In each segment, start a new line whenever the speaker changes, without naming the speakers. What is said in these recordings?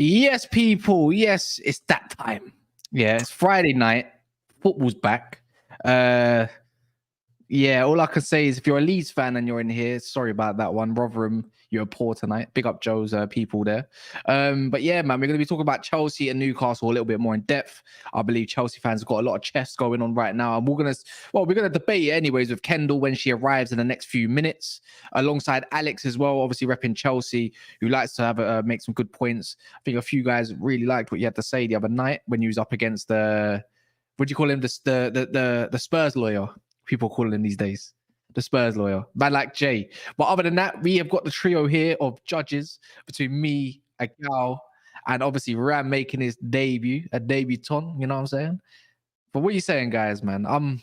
Yes, people. Yes, it's that time. Yeah, it's Friday night. Football's back. Yeah, all I can say is if you're a Leeds fan and you're in here, sorry about that one. Rotherham, you're poor tonight. Big up Joe's people there. But yeah, man, we're going to be talking about Chelsea and Newcastle a little bit more in depth. I believe Chelsea fans have got a lot of chess going on right now. And we're going to debate it anyways with Kendall when she arrives in the next few minutes, alongside Alex as well, obviously repping Chelsea, who likes to have make some good points. I think a few guys really liked what you had to say the other night when you was up against the, what do you call him? The Spurs lawyer. People calling him these days, the Spurs lawyer, man like Jay. But other than that, we have got the trio here of judges between me, Agal, and obviously Ram making his debut, a debutant. You know what I'm saying? But what are you saying, guys? Man, I'm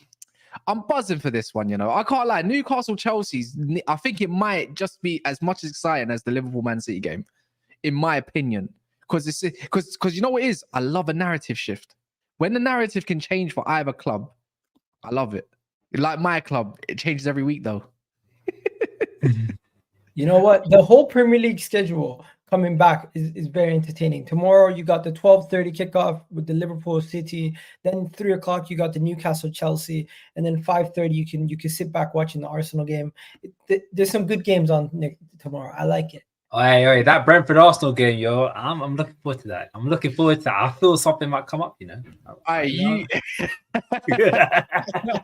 buzzing for this one. You know, I can't lie. Newcastle Chelsea's, I think it might just be as much as exciting as the Liverpool Man City game, in my opinion. Because you know what it is? I love a narrative shift. When the narrative can change for either club, I love it. Like my club, it changes every week though.
You know what? The whole Premier League schedule coming back is very entertaining. Tomorrow you got the 12:30 kickoff with the Liverpool City. Then 3 o'clock you got the Newcastle Chelsea, and then 5:30 you can sit back watching the Arsenal game. There's some good games on tomorrow. I like it.
Hey, that Brentford Arsenal game, yo, I'm looking forward to that. I'm looking forward to that. I feel something might come up, you know.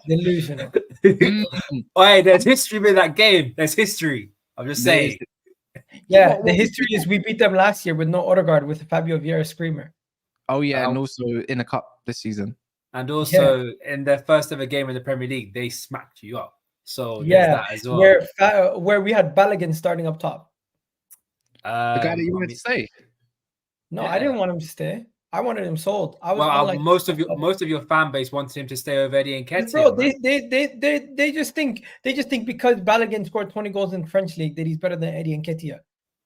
Delusional.
There's history with that game. There's history. I'm just saying.
Yeah, the history is we beat them last year with no Odegaard with the Fabio Vieira screamer.
Oh yeah, and also in a cup this season.
And also in their first ever game in the Premier League, they smacked you up. So
yeah,
that as well.
Where we had Balogun starting up top.
The guy that you wanted to stay.
No, I didn't want him to stay. I wanted him sold.
Most of your fan base wanted him to stay over Eddie Nketiah.
Bro, they just think because Balogun scored 20 goals in the French league that he's better than Eddie Nketiah.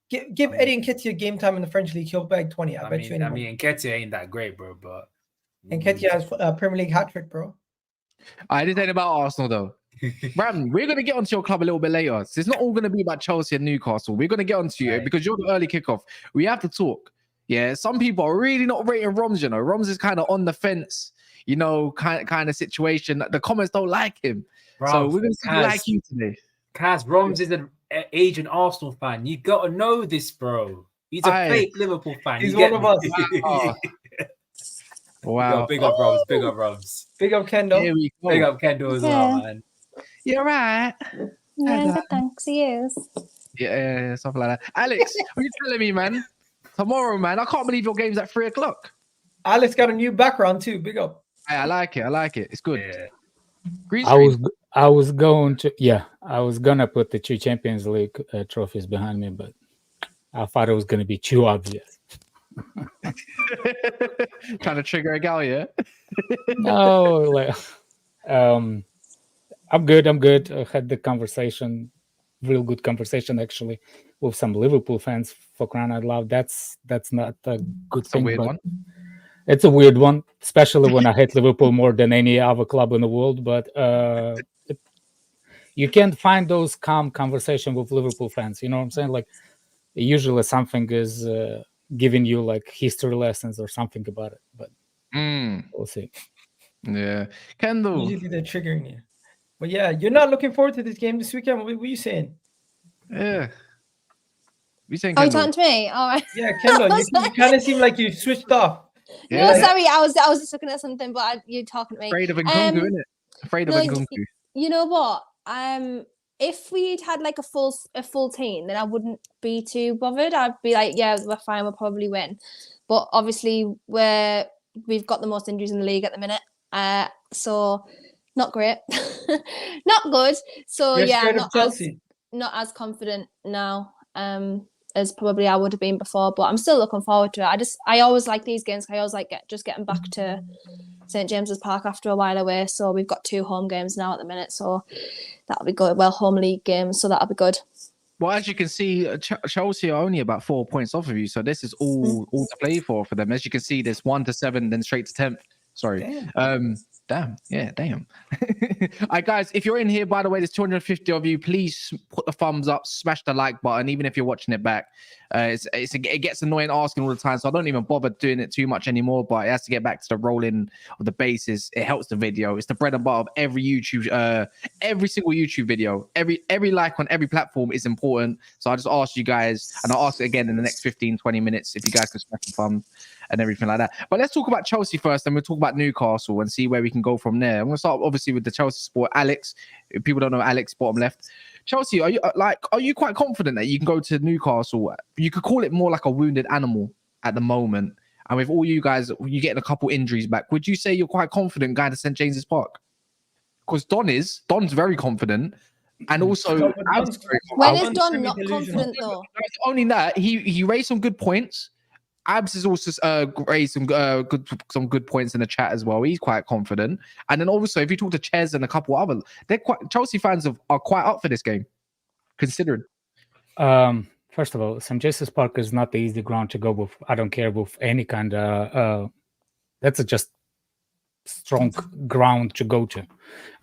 Give Eddie Nketiah game time in the French league, he'll bag 20. I bet you.
Nketiah ain't that great, bro. But
Nketiah has a Premier League hat trick, bro.
I didn't say about Arsenal though. Ram, we're going to get onto your club a little bit later. So it's not all going to be about Chelsea and Newcastle. We're going to get onto you because you're the early kickoff. We have to talk. Yeah, some people are really not rating Roms, you know. Roms is kind of on the fence, you know, kind of situation. The comments don't like him. Bro, so we're going to like you today.
Kaz, Roms is an aging Arsenal fan. You got to know this, bro. He's a fake Liverpool fan.
He's one of us.
Wow.
Big up Roms. Big up Roms.
Big up Kendall.
Big up Kendall as well, man.
You're right.
Yeah, good, thanks. Yes.
Yeah, something like that. Alex, what are you telling me, man? Tomorrow, man. I can't believe your game's at 3 o'clock.
Alex got a new background too. Big up.
I like it. It's good.
Yeah. I was gonna put the 2 Champions League trophies behind me, but I thought it was gonna be too obvious.
Trying to trigger a gal, yeah?
No, I'm good. I had the conversation, real good conversation actually, with some Liverpool fans. For crying out loud, that's not a good thing.
A weird one.
It's a weird one, especially when I hate Liverpool more than any other club in the world. But you can't find those calm conversation with Liverpool fans. You know what I'm saying? Like usually something is giving you like history lessons or something about it. But we'll see.
Yeah, Kendall.
Usually they're triggering you. But yeah, you're not looking forward to this game this weekend. What are you saying?
Yeah. You saying?
Oh, you talking to me? All right.
Yeah, Kendall, you kind of seem like you switched off.
Yeah. No, sorry, I was just looking at something, but you're talking to me.
Afraid of Nkunku, isn't it? Afraid of Nkunku.
You know what? If we'd had like a full team, then I wouldn't be too bothered. I'd be like, yeah, we're fine. We'll probably win. But obviously, we've got the most injuries in the league at the minute. So not great, not good. So
You're
yeah,
not
as confident now as probably I would have been before. But I'm still looking forward to it. I always like these games. I always like getting back to St James's Park after a while away. So we've got 2 home games now at the minute. So that'll be good. Well, home league games. So that'll be good.
Well, as you can see, Chelsea are only about 4 points off of you. So this is all to play for them. As you can see, there's 1 to 7, then straight to 10th. Sorry. Damn. Yeah, damn. All right, guys, if you're in here, by the way, there's 250 of you. Please put the thumbs up, smash the like button, even if you're watching it back. It gets annoying asking all the time, so I don't even bother doing it too much anymore, but it has to get back to the rolling of the bases. It helps the video. It's the bread and butter of every YouTube, every single YouTube video. Every like on every platform is important. So I just ask you guys, and I'll ask it again in the next 15, 20 minutes if you guys can smash the thumbs and everything like that. But let's talk about Chelsea first, and we'll talk about Newcastle and see where we can go from there. I'm going to start obviously with the Chelsea support. Alex, if people don't know Alex, bottom left. Chelsea, are you quite confident that you can go to Newcastle? You could call it more like a wounded animal at the moment. And with all you guys, you're getting a couple injuries back. Would you say you're quite confident going to St James's Park? Because Don's very confident. And also,
when is Don not confident though?
Only that he raised some good points. Abs has also raised some good points in the chat as well. He's quite confident. And then also, if you talk to Ches and a couple other, Chelsea fans are quite up for this game, considering.
First of all, St James's Park is not the easy ground to go with. I don't care with any kind of. That's just strong ground to go to.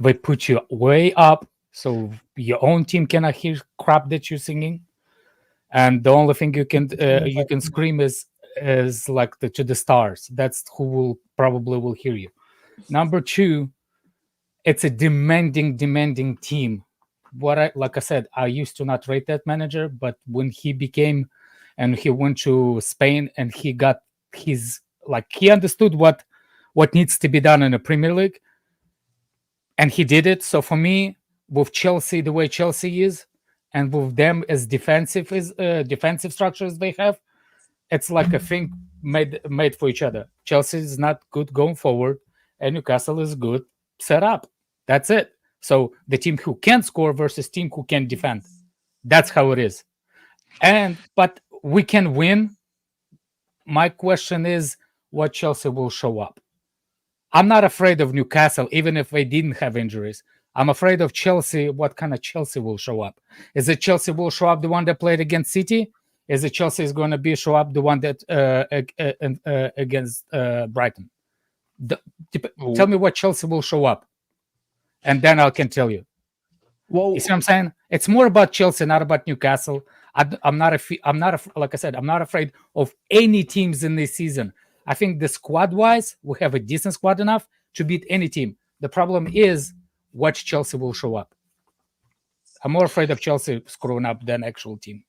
They put you way up, so your own team cannot hear crap that you're singing, and the only thing you can scream is like to the stars. That's who will probably hear you. Number 2, it's a demanding team. Like I said, I used to not rate that manager, but when he became and he went to Spain and he got his he understood what needs to be done in the Premier League, and he did it. So for me, with Chelsea, the way Chelsea is, and with them as defensive structures they have, it's like a thing made for each other. Chelsea is not good going forward, and Newcastle is good set up. That's it. So the team who can score versus team who can defend. That's how it is. But we can win. My question is, what Chelsea will show up? I'm not afraid of Newcastle, even if they didn't have injuries. I'm afraid of Chelsea. What kind of Chelsea will show up? Is it Chelsea will show up the one that played against City? Is it Chelsea is going to show up the one that against Brighton? Tell me what Chelsea will show up, and then I can tell you.
Well,
you see what I'm saying? It's more about Chelsea, not about Newcastle. I'm not like I said, I'm not afraid of any teams in this season. I think the squad-wise, we have a decent squad enough to beat any team. The problem is what Chelsea will show up. I'm more afraid of Chelsea screwing up than actual team.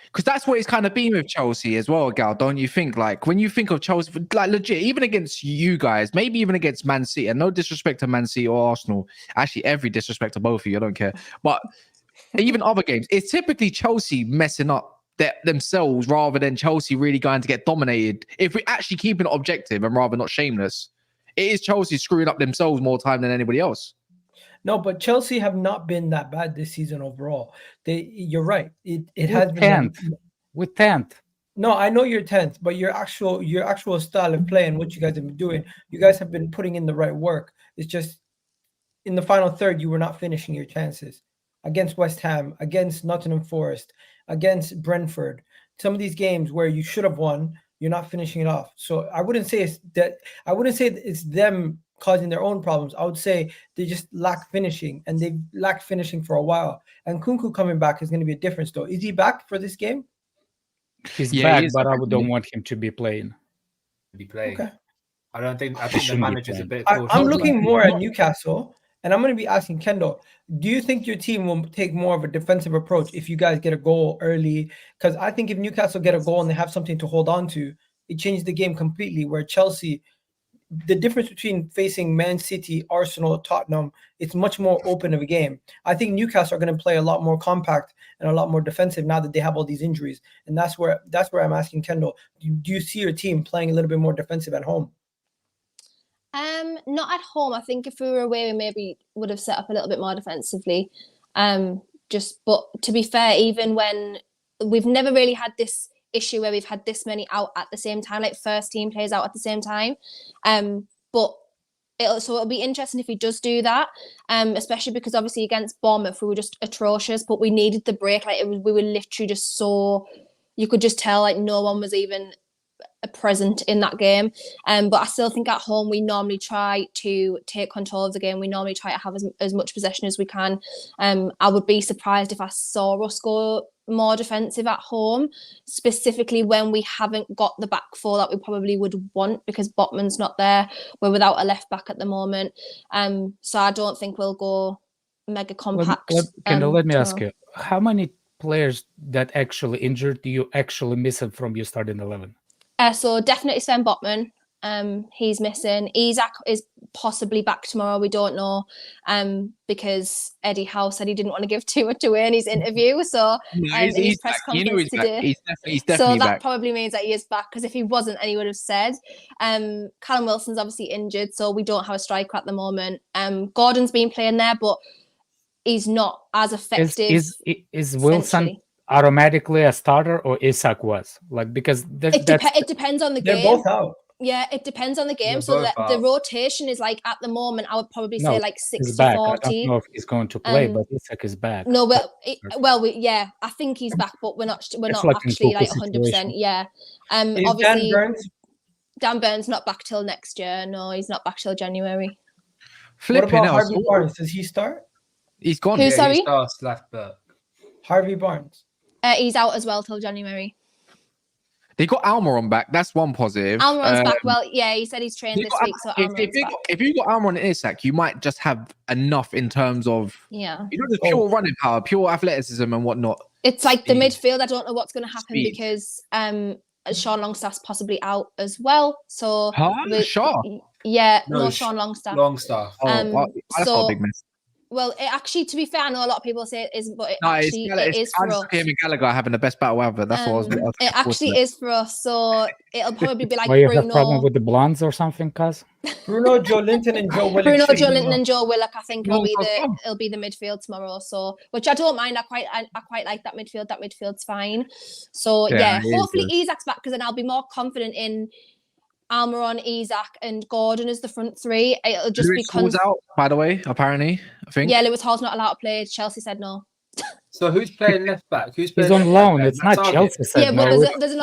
Because that's what it's kind of been with Chelsea as well, Gal, don't you think? Like, when you think of Chelsea, like legit, even against you guys, maybe even against Man City, and no disrespect to Man City or Arsenal, actually every disrespect to both of you, I don't care. But even other games, it's typically Chelsea messing up themselves rather than Chelsea really going to get dominated. If we're actually keeping it objective and rather not shameless, it is Chelsea screwing up themselves more time than anybody else.
No, but Chelsea have not been that bad this season overall. You're right. It has
been 10th. With 10th.
No, I know you're 10th, but your actual style of play and what you guys have been doing, you guys have been putting in the right work. It's just in the final third, you were not finishing your chances against West Ham, against Nottingham Forest, against Brentford. Some of these games where you should have won, you're not finishing it off. So I wouldn't say it's them causing their own problems. I would say they just lack finishing, and they've lacked finishing for a while. And Nkunku coming back is going to be a difference, though. Is he back for this game?
He's back, but I don't want him to be playing.
Okay.
I think the manager's a bit.
I'm looking more at Newcastle, and I'm going to be asking Kendall, do you think your team will take more of a defensive approach if you guys get a goal early? Because I think if Newcastle get a goal and they have something to hold on to, it changes the game completely. Where Chelsea, the difference between facing Man City, Arsenal, Tottenham, it's much more open of a game. I think Newcastle are going to play a lot more compact and a lot more defensive now that they have all these injuries. And that's where I'm asking Kendall, do you see your team playing a little bit more defensive at home?
Not at home. I think if we were away, we maybe would have set up a little bit more defensively. But to be fair, even when we've never really had this issue where we've had this many out at the same time, like first team players out at the same time. But it'll be interesting if he does do that, especially because obviously against Bournemouth we were just atrocious, but we needed the break. Like we were literally just so, you could just tell like no one was even present in that game. But I still think at home we normally try to take control of the game. We normally try to have as much possession as we can. I would be surprised if I saw us go more defensive at home, specifically when we haven't got the back four that we probably would want, because Botman's not there. We're without a left back at the moment. So I don't think we'll go mega compact.
Kendall, let me ask you, how many players that actually injured do you actually miss from your starting 11?
So definitely Sven Botman. He's missing. Isak is possibly back tomorrow. We don't know, because Eddie Howe said he didn't want to give too much away in his interview. So in his press conference today,
he's definitely
so that
back.
probably means that he is back, because if he wasn't, then he would have said. Callum Wilson's obviously injured, so we don't have a striker at the moment. Gordon's been playing there, but he's not as effective.
Is Wilson automatically a starter, or Isak was? Like, because
it depends on the game.
They're both out.
Yeah, it depends on the game.
They're
So
both
the like at the moment, I would probably say like 60-40.
I don't know if he's going to play, but Isak is back.
No, I think he's back, but we're not
like
actually like 100%.
situation.
Yeah.
Is
Obviously,
Dan
Burn's not back till next year. No, he's not back till January.
What about Harvey Barnes? Does he start?
He's gone.
Who, sorry?
He starts left back.
Harvey Barnes.
He's out as well till January.
They got Almiron back. That's one positive.
Almiron's back. Well, yeah, he said he's trained this week. So
if you got Almiron and Isak, you might just have enough in terms of just pure running power, pure athleticism, and whatnot.
It's like the midfield. I don't know what's going to happen because Sean Longstaff's possibly out as well. So
Shaw?
Yeah, no, Sean Longstaff.
Longstaff.
That's not a big mess.
Well, it actually, to be fair, I know a lot of people say it isn't, but it is for us.
Him and Gallagher having the best battle ever. That's what I was.
It actually is for us, so it'll probably be like
Bruno.
Bruno.
You have problem with the blondes or something, cuz?
Bruno, Joe Linton, and Joe Willock.
Bruno, Joe Linton, and Joe Willock. I think it'll be the midfield tomorrow. So, which I don't mind. I quite like that midfield. That midfield's fine. So hopefully Isak's back, because then I'll be more confident in Almiron, Isak, and Gordon as the front three. It'll just
Lewis Hall's out, by the way, apparently, I think.
Yeah, Lewis Hall's not allowed to play. Chelsea said no.
So who's playing left back? He's
on loan. It's not Chelsea said no.
But there's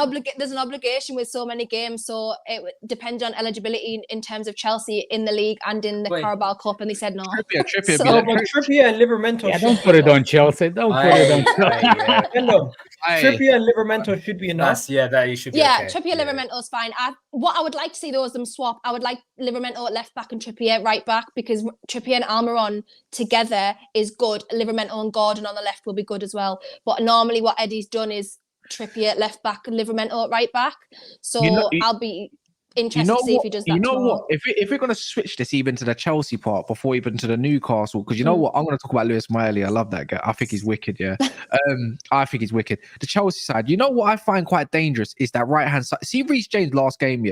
an obligation with so many games, so it depends on eligibility in terms of Chelsea in the league and in the Carabao Cup, and they said no.
Trippier and Livramento.
Yeah, don't put it on Chelsea. Don't put it on Chelsea.
Trippier and Livramento should be enough.
That you should be.
Yeah, okay. Trippier, Livermento's fine. What I would like to see though is them swap. I would like Livramento at left back and Trippier right back, because Trippier and Almiron together is good. Livramento and Gordon on the left will be good as well. But normally what Eddie's done is Trippier at left back and Livramento at right back. So I'll be interested to see if he does that.
You know
tomorrow.
what? If we're going to switch this even to the Chelsea part before even to the Newcastle, because you know what? I'm going to talk about Lewis Miley. I love that guy. I think he's wicked, yeah. I think he's wicked. The Chelsea side, you know what I find quite dangerous is that right-hand side. See, Reece James last game,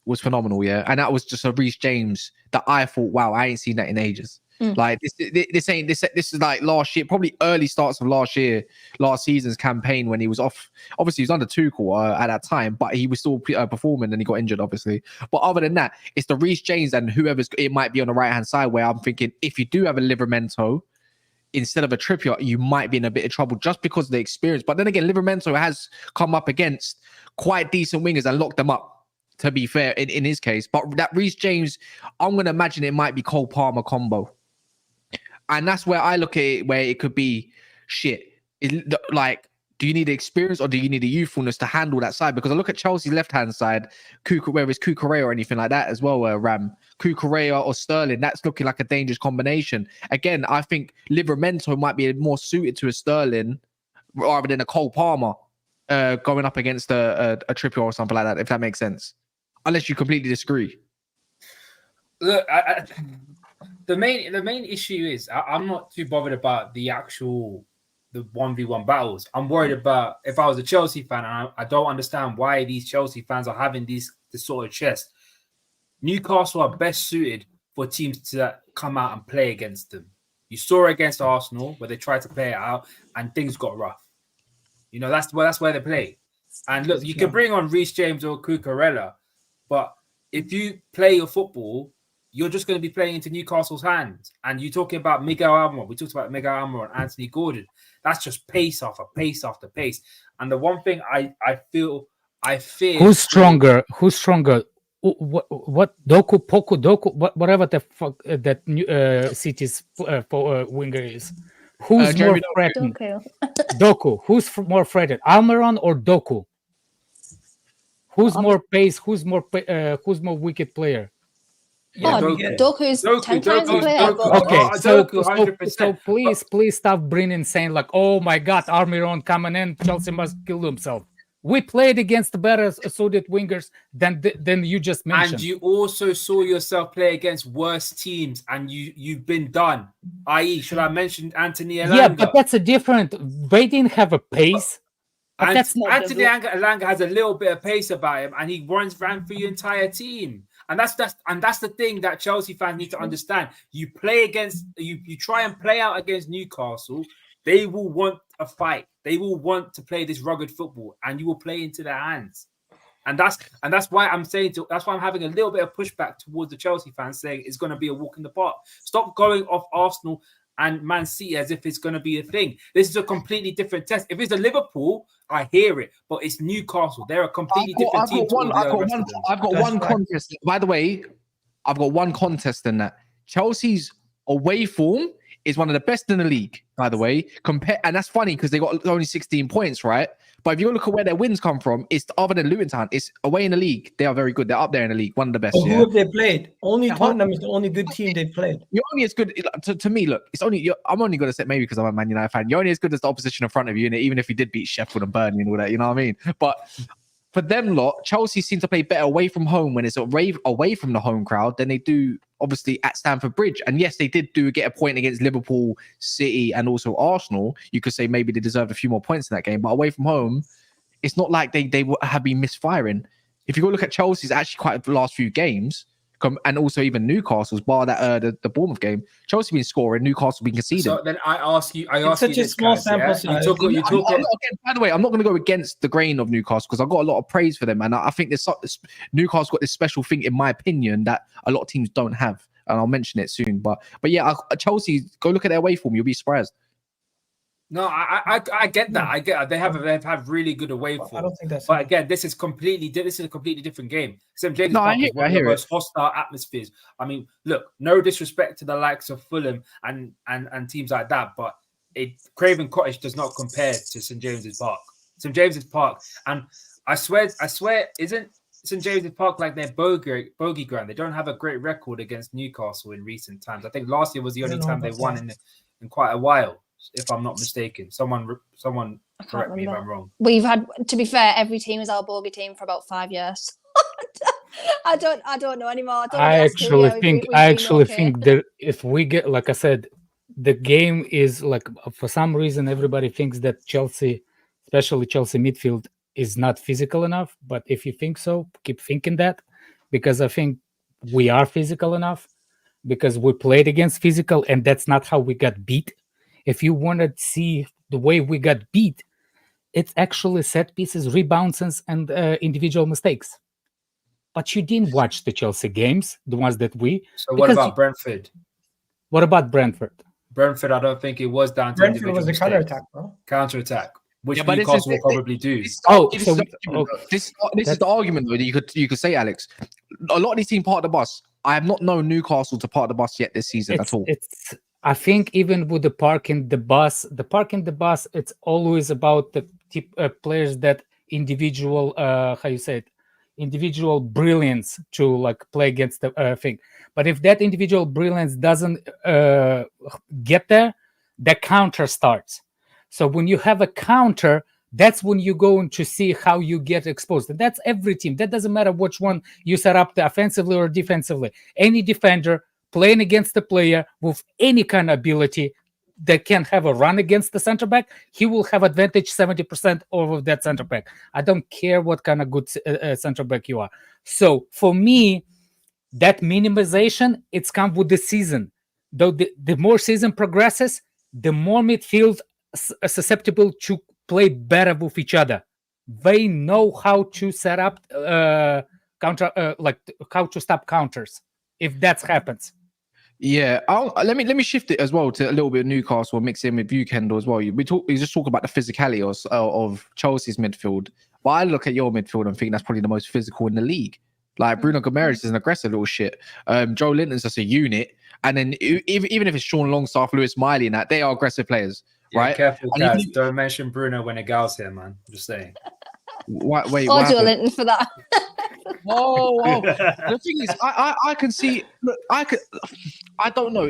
was phenomenal, and that was just a Reece James that I thought, wow, I ain't seen that in ages. Like this is like last year, probably early starts of last season's campaign when he was off. Obviously, he was under Tuchel at that time, but he was still performing, and he got injured, obviously. But other than that, it's the Reece James and whoever's it might be on the right hand side where I'm thinking if you do have a Livramento instead of a Trippier, you might be in a bit of trouble just because of the experience. But then again, Livramento has come up against quite decent wingers and locked them up, to be fair, in his case. But that Reece James, I'm going to imagine it might be Cole Palmer combo. And that's where I look at it, where it could be shit. Like, do you need the experience or do you need the youthfulness to handle that side? Because I look at Chelsea's left-hand side, whether it's Cucurella or anything like that as well, Ram. Cucurella or Sterling, that's looking like a dangerous combination. Again, I think Livramento might be more suited to a Sterling rather than a Cole Palmer going up against a Trippier or something like that, if that makes sense. Unless you completely disagree.
Look, the main issue is I'm not too bothered about the 1v1 battles. I'm worried about if I was a Chelsea fan, and I don't understand why these Chelsea fans are having this sort of chest. Newcastle are best suited for teams to come out and play against them. You saw it against Arsenal where they tried to play it out and things got rough. You know, that's where they play. And look, you can bring on Reece James or Cucurella, but if you play your football you're just going to be playing into Newcastle's hands. And you're talking about Miguel Almiron. We talked about Miguel Almiron and Anthony Gordon. That's just pace after pace after pace. And the one thing I fear.
Who's stronger? What Doku, Poku, Doku, whatever the fuck that City's winger is. Who's more threatened? Doku. Who's more threatened, Almiron or Doku? Who's more pace? Who's more wicked player?
Yeah,
Doku's 10 times a player.
Okay, so please stop bringing saying like, oh my God, Almiron coming in, Chelsea must kill himself. We played against the better suited wingers than you just mentioned.
And you also saw yourself play against worse teams, and you've been done. I.e., should I mention Anthony Elanga?
Yeah, but that's a different. They didn't have a pace.
And Anthony Elanga has a little bit of pace about him, and he ran through your entire team. And that's the thing that Chelsea fans need to understand. You play against you try and play out against Newcastle. They will want a fight. They will want to play this rugged football, and you will play into their hands. And that's why I'm saying that's why I'm having a little bit of pushback towards the Chelsea fans saying it's going to be a walk in the park. Stop going off Arsenal and Man City as if it's going to be a thing. This is a completely different test. If it's a Liverpool, I hear it, but it's Newcastle. They're a completely different team.
I've got one contest. By the way, I've got one contest in that. Chelsea's away form is one of the best in the league, by the way. And that's funny because they got only 16 points, right? But if you look at where their wins come from, it's other than Luton Town, it's away in the league. They are very good. They're up there in the league, one of the best.
Who have they played? Only Tottenham is the only good team they've played.
You're only as good to me. Look, I'm only going to say maybe because I'm a Man United fan. You're only as good as the opposition in front of you, and even if you did beat Sheffield and Burnley and all that, you know what I mean. But for them lot, Chelsea seem to play better away from home when it's away from the home crowd than they do obviously at Stamford Bridge. And yes, they did get a point against Liverpool, City, and also Arsenal. You could say maybe they deserved a few more points in that game, but away from home, it's not like they have been misfiring. If you go look at Chelsea's actually quite the last few games, and also even Newcastle's, bar that the Bournemouth game, Chelsea been scoring, Newcastle been conceding.
So then I ask you
such a small sample size.
By the way, I'm not going to go against the grain of Newcastle because I've got a lot of praise for them, and I think Newcastle got this special thing, in my opinion, that a lot of teams don't have, and I'll mention it soon. But yeah, Chelsea, go look at their away form, you'll be surprised.
No, I get that. I get that. They've had really good away form.
I don't think that's.
But again, this is a completely different game. St. James
Park
is one of the most hostile atmospheres. I mean, look, no disrespect to the likes of Fulham and teams like that, but Craven Cottage does not compare to St. James's Park. St. James's Park, and I swear, isn't St. James's Park like their bogey ground? They don't have a great record against Newcastle in recent times. I think last year was the only time they won in quite a while, if I'm not mistaken. Someone correct me if I'm wrong.
We've had, to be fair, every team is our bogey team for about 5 years. I don't know anymore.
I actually think that if we get, like I said, the game is like, for some reason everybody thinks that Chelsea, especially Chelsea midfield, is not physical enough. But if you think so, keep thinking that, because I think we are physical enough, because we played against physical, and that's not how we got beat. If you want to see the way we got beat, it's actually set pieces, rebounds, and individual mistakes. But you didn't watch the Chelsea games, the ones that we.
So what about Brentford?
What about Brentford?
Brentford, I don't think it was down to
Brentford was a counter-attack, bro.
Counter-attack, which Newcastle will probably do.
This is the argument though, that you could say, Alex. A lot of these teams park the bus. I have not known Newcastle to park the bus yet this season at all.
I think even with the parking the bus, it's always about the players that individual, individual brilliance to like play against the thing. But if that individual brilliance doesn't get there, the counter starts. So when you have a counter, that's when you're going to see how you get exposed. And that's every team. That doesn't matter which one you set up, the offensively or defensively. Any defender playing against the player with any kind of ability that can have a run against the center back, he will have advantage 70% over that center back. I don't care what kind of good center back you are. So for me, that minimization, it's come with the season. Though the more season progresses, the more midfield susceptible to play better with each other. They know how to set up counter, like how to stop counters. if that happens.
Yeah, let me shift it as well to a little bit of Newcastle, mix in with you, Kendall, as well. We just talk about the physicality of Chelsea's midfield, but I look at your midfield and think that's probably the most physical in the league. Like Bruno Guimeraes is an aggressive little shit. Joe Linton's just a unit, and then even if it's Sean Longstaff, Lewis Miley, and that, they are aggressive players, right?
Careful,
And
guys. Don't mention Bruno when a gal's here, man. I'm just saying.
Wait,
Or
what
Joe
happened?
Linton for that.
Oh, the thing is, I can see. Look, I don't know.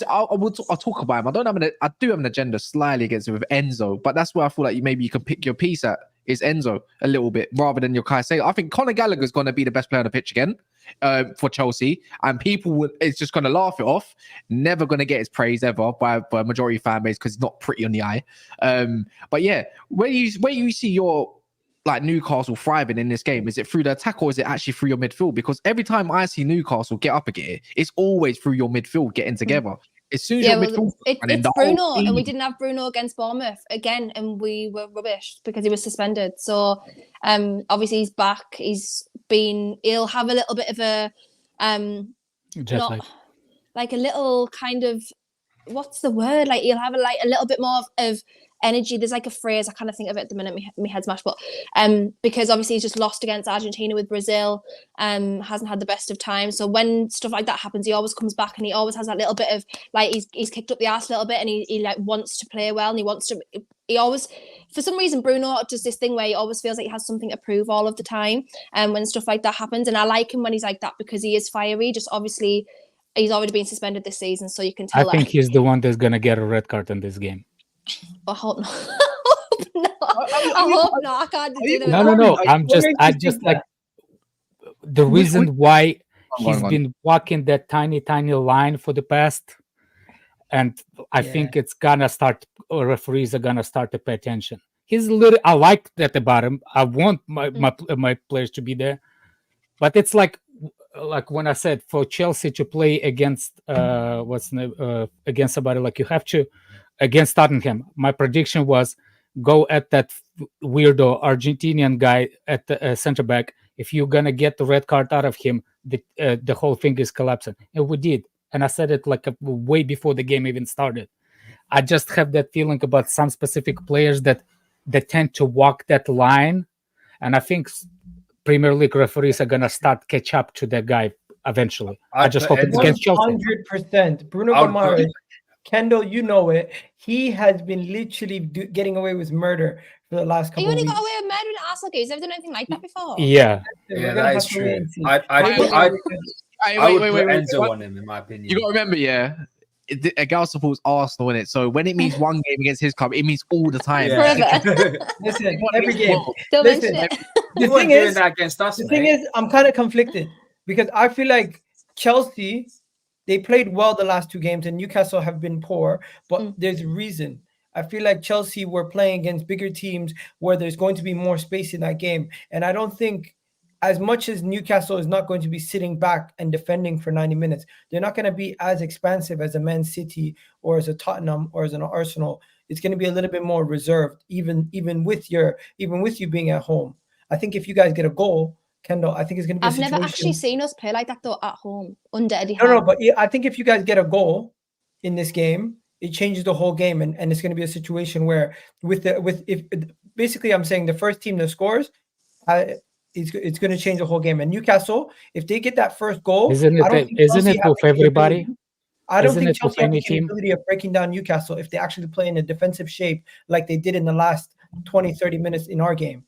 I'll talk about him. I do have an agenda slightly against him with Enzo, but that's where I feel like maybe you can pick your piece at is Enzo a little bit rather than your Caicedo. I think Conor Gallagher's going to be the best player on the pitch again for Chelsea, and people it's just going to laugh it off. Never going to get his praise ever by a majority fan base because he's not pretty on the eye. But yeah, where you see your like Newcastle thriving in this game, is it through the attack or is it actually through your midfield? Because every time I see Newcastle get up again, it's always through your midfield getting together. As soon as your midfield,
it's Bruno, and we didn't have Bruno against Bournemouth again, and we were rubbish because he was suspended. So, obviously he's back. He'll have a little bit of a like a little kind of, what's the word? Like he'll have a little bit more of energy. There's like a phrase, I kind of think of it at the minute, my head's mashed, but because obviously he's just lost against Argentina with Brazil, hasn't had the best of times. So when stuff like that happens, he always comes back and he always has that little bit of like he's kicked up the arse a little bit, and he like wants to play well, and he always, for some reason, Bruno does this thing where he always feels like he has something to prove all of the time, and when stuff like that happens. And I like him when he's like that because he is fiery. Just obviously he's already been suspended this season, so you can tell.
I think he's the one that's gonna get a red card in this game.
I hope not. I hope not. I can't do that.
No. I just like the reason why he's been walking that tiny line for the past, and I think it's gonna start. Referees are gonna start to pay attention. He's I like that about him. I want my players to be there, but it's like when I said for Chelsea to play against against somebody like you have to. Against Tottenham, my prediction was go at that weirdo Argentinian guy at the center back. If you're gonna get the red card out of him, the whole thing is collapsing. And we did. And I said it like way before the game even started. I just have that feeling about some specific players that tend to walk that line, and I think Premier League referees are gonna start catch up to that guy eventually. I just hope it's against Chelsea.
100%. Bruno Guimaraes. Kendall, you know it. He has been literally getting away with murder for the last couple of weeks.
He only got away with murder in Arsenal games. Have you done anything like that before?
Yeah,
that is true. I would put Enzo on him, in my opinion.
You got to remember, a gal supports Arsenal in it, so when it means one game against his club, it means all the time.
Listen, every game.
Listen,
the thing is,
that against us,
I'm kind of conflicted because I feel like Chelsea. They played well the last two games, and Newcastle have been poor, but there's a reason. I feel like Chelsea were playing against bigger teams where there's going to be more space in that game. And I don't think, as much as Newcastle is not going to be sitting back and defending for 90 minutes, they're not going to be as expansive as a Man City or as a Tottenham or as an Arsenal. It's going to be a little bit more reserved, even with you being at home. I think if you guys get a goal, Kendall, I think it's going to be.
I've never actually seen us play like that though at home under Eddie.
No, but I think if you guys get a goal in this game, it changes the whole game, and it's going to be a situation where basically I'm saying the first team that scores, it's going to change the whole game. And Newcastle, if they get that first goal,
isn't it with everybody?
I don't think Chelsea have the ability of breaking down Newcastle if they actually play in a defensive shape like they did in the last 20-30 minutes in our game.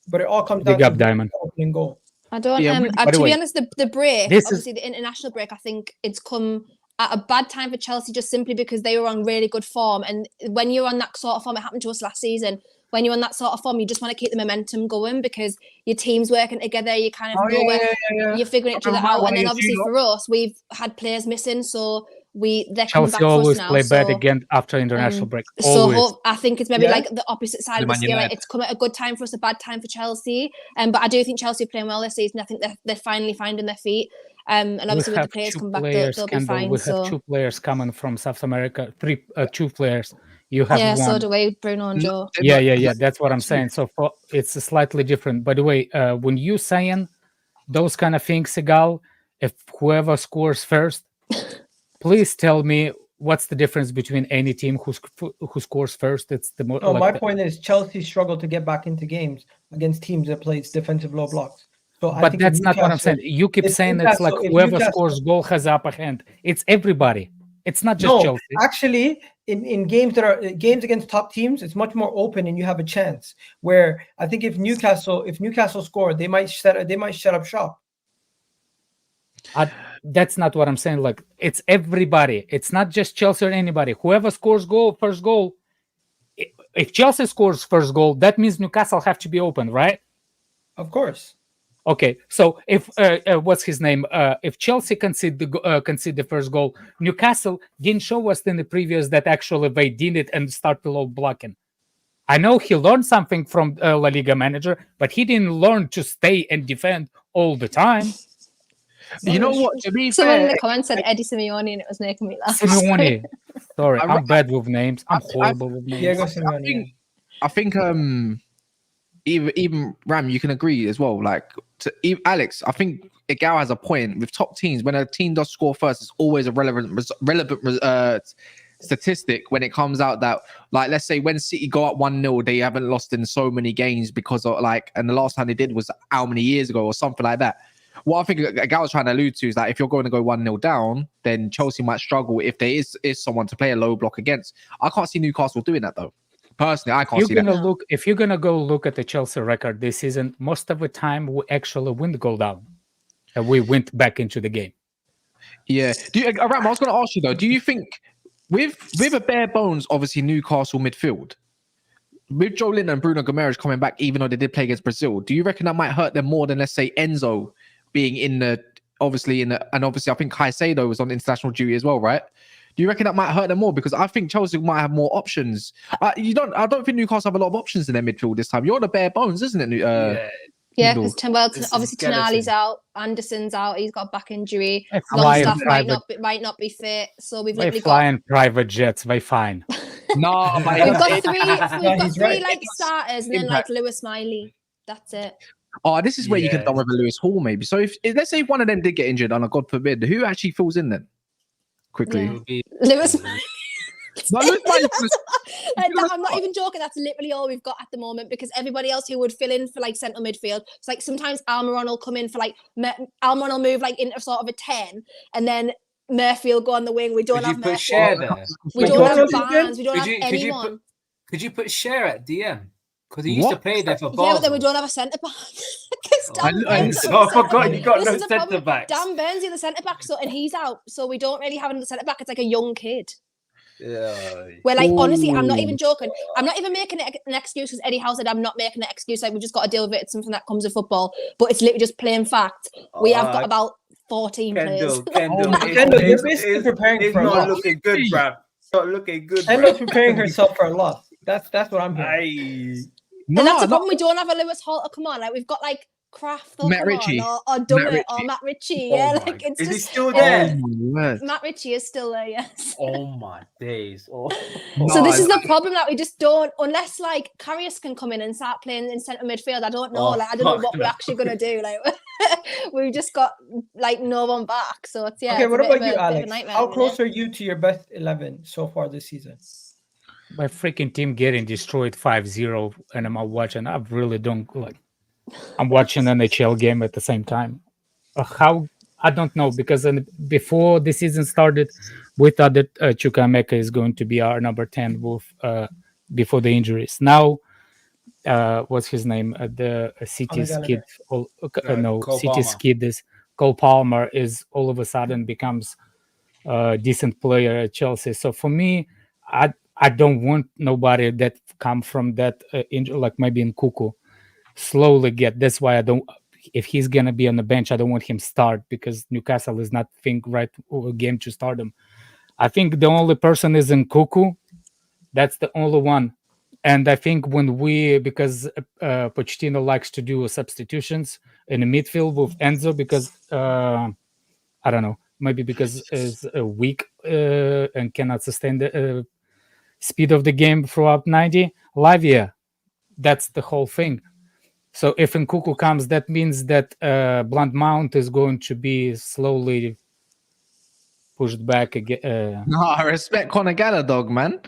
But it all comes down to the opening goal.
I don't. To be honest, the break, obviously the international break, I think it's come at a bad time for Chelsea just simply because they were on really good form. And when you're on that sort of form, it happened to us last season. When you're on that sort of form, you just want to keep the momentum going because your team's working together. You kind of know where you're figuring each other out. And then obviously for us, we've had players missing, so they're coming back to us now.
Play bad again after international break.
So I think it's maybe like the opposite side of the scale. Like it's come at a good time for us, a bad time for Chelsea. But I do think Chelsea are playing well this season. I think they're finally finding their feet. And obviously with the players come back, they'll be fine.
We have 2 players coming from South America. 2 players. You have one.
So do we, Bruno and Joe.
Yeah. That's what I'm saying. So it's slightly different. By the way, when you saying those kind of things, Segal, if whoever scores first, please tell me what's the difference between any team who scores first. It's the more.
No, my point is Chelsea struggle to get back into games against teams that plays defensive low blocks. So I
But
think
that's not what I'm saying. You keep saying it's like whoever scores goal has upper hand. It's everybody. It's not just Chelsea.
Actually, in games that are games against top teams, it's much more open and you have a chance. Where I think if Newcastle score, they might shut up shop.
That's not what I'm saying. Like, it's everybody. It's not just Chelsea or anybody. Whoever scores first goal. If Chelsea scores first goal, that means Newcastle have to be open, right?
Of course.
Okay, so if what's his name? If Chelsea concede the first goal, Newcastle didn't show us in the previous that actually they did it and start low blocking. I know he learned something from La Liga manager, but he didn't learn to stay and defend all the time.
You know what? To be
Someone
fair,
in the comments said Eddie Simeone, and it was making me laugh.
Simeone. Sorry, I'm bad with names. I'm horrible with names.
Diego Simeone.
I think even Ram, you can agree as well. Like Alex, I think Igal has a point with top teams. When a team does score first, it's always a relevant statistic when it comes out that, like, let's say when City go up 1-0, they haven't lost in so many games because of and the last time they did was how many years ago or something like that. What I think Igal was trying to allude to is that if you're going to go 1-0 down, then Chelsea might struggle if there is someone to play a low block against. I can't see Newcastle doing that though. Personally, I can't see that.
If you're gonna go look at the Chelsea record this season, most of the time we actually win the goal down, and we went back into the game.
Yeah. Ram, I was going to ask you though. Do you think with a bare bones, obviously Newcastle midfield, with Joe Linton and Bruno Guimeraes coming back, even though they did play against Brazil, do you reckon that might hurt them more than, let's say, Enzo being and obviously I think Caicedo was on international duty as well, right? Do you reckon that might hurt them more? Because I think Chelsea might have more options. I don't think Newcastle have a lot of options in their midfield this time. You're the bare bones, isn't it?
Yeah, because obviously Tonali's out, Anderson's out. He's got a back injury.
Longstaff
might not be fit. So we've
literally flying private jets. They fine.
No,
we've got three like starters, and then like Lewis Miley. That's it.
Oh, this is where you can done with a Lewis Hall maybe. So if let's say one of them did get injured, and God forbid, who actually fills in then? Quickly,
Lewis.
I'm
not even joking. That's literally all we've got at the moment, because everybody else who would fill in for like centre midfield, it's like sometimes Almiron will come in for like Almiron will move like into sort of a 10, and then Murphy will go on the wing. We don't have Murphy. We don't have Barnes. We don't have anyone.
Could you put Cher at DM? Because he used to play there for Barnes.
Yeah, but then we don't have a centre back.
I forgot you got no centre back.
Dan Burns is the centre back, and he's out, so we don't really have another centre back. It's like a young kid.
Yeah.
We're like, honestly, I'm not even joking. I'm not even making it an excuse, because Eddie Howe said I'm not making an excuse. Like, we've just got to deal with it. It's something that comes with football. But it's literally just plain fact. We have got about 14 players.
Kendall, you're basically preparing for a loss.
Not looking good, bruv. Not looking good.
Kendall's preparing herself for a loss. That's what I'm hearing.
And that's the problem. We don't have a Lewis Hall to come on. Like, we've got like Kraft or
Matt Ritchie
or Dummett or Matt Ritchie. Yeah, like it's
is
just,
he still there?
Matt Ritchie is still there. Yes.
Oh my days.
So this is the problem, that we just don't, unless like Karius can come in and start playing in centre midfield. I don't know. I don't know what we're actually gonna do. Like we've just got like no one back. So it's
Okay, what about you, Alex? How close are you to your best 11 so far this season?
My freaking team getting destroyed 5-0, and I'm watching. I really don't like. I'm watching an NHL game at the same time. How? I don't know, because before the season started, we thought that Chukwuemeka is going to be our number 10 before the injuries. Now, what's his name? The City's kid. City's kid is Cole Palmer. Is all of a sudden becomes a decent player at Chelsea. So for me, I don't want nobody that come from that injury, like maybe Nkunku. Slowly get. That's why I don't. If he's gonna be on the bench, I don't want him start, because Newcastle is not right game to start him. I think the only person is Nkunku. That's the only one. And I think because Pochettino likes to do substitutions in the midfield with Enzo, because I don't know, maybe because he's weak and cannot sustain the speed of the game throughout 90. Lavia, that's the whole thing. So if Nkunku comes, that means that Blunt Mount is going to be slowly pushed back again.
No, I respect Conor Gallagher, dog, man.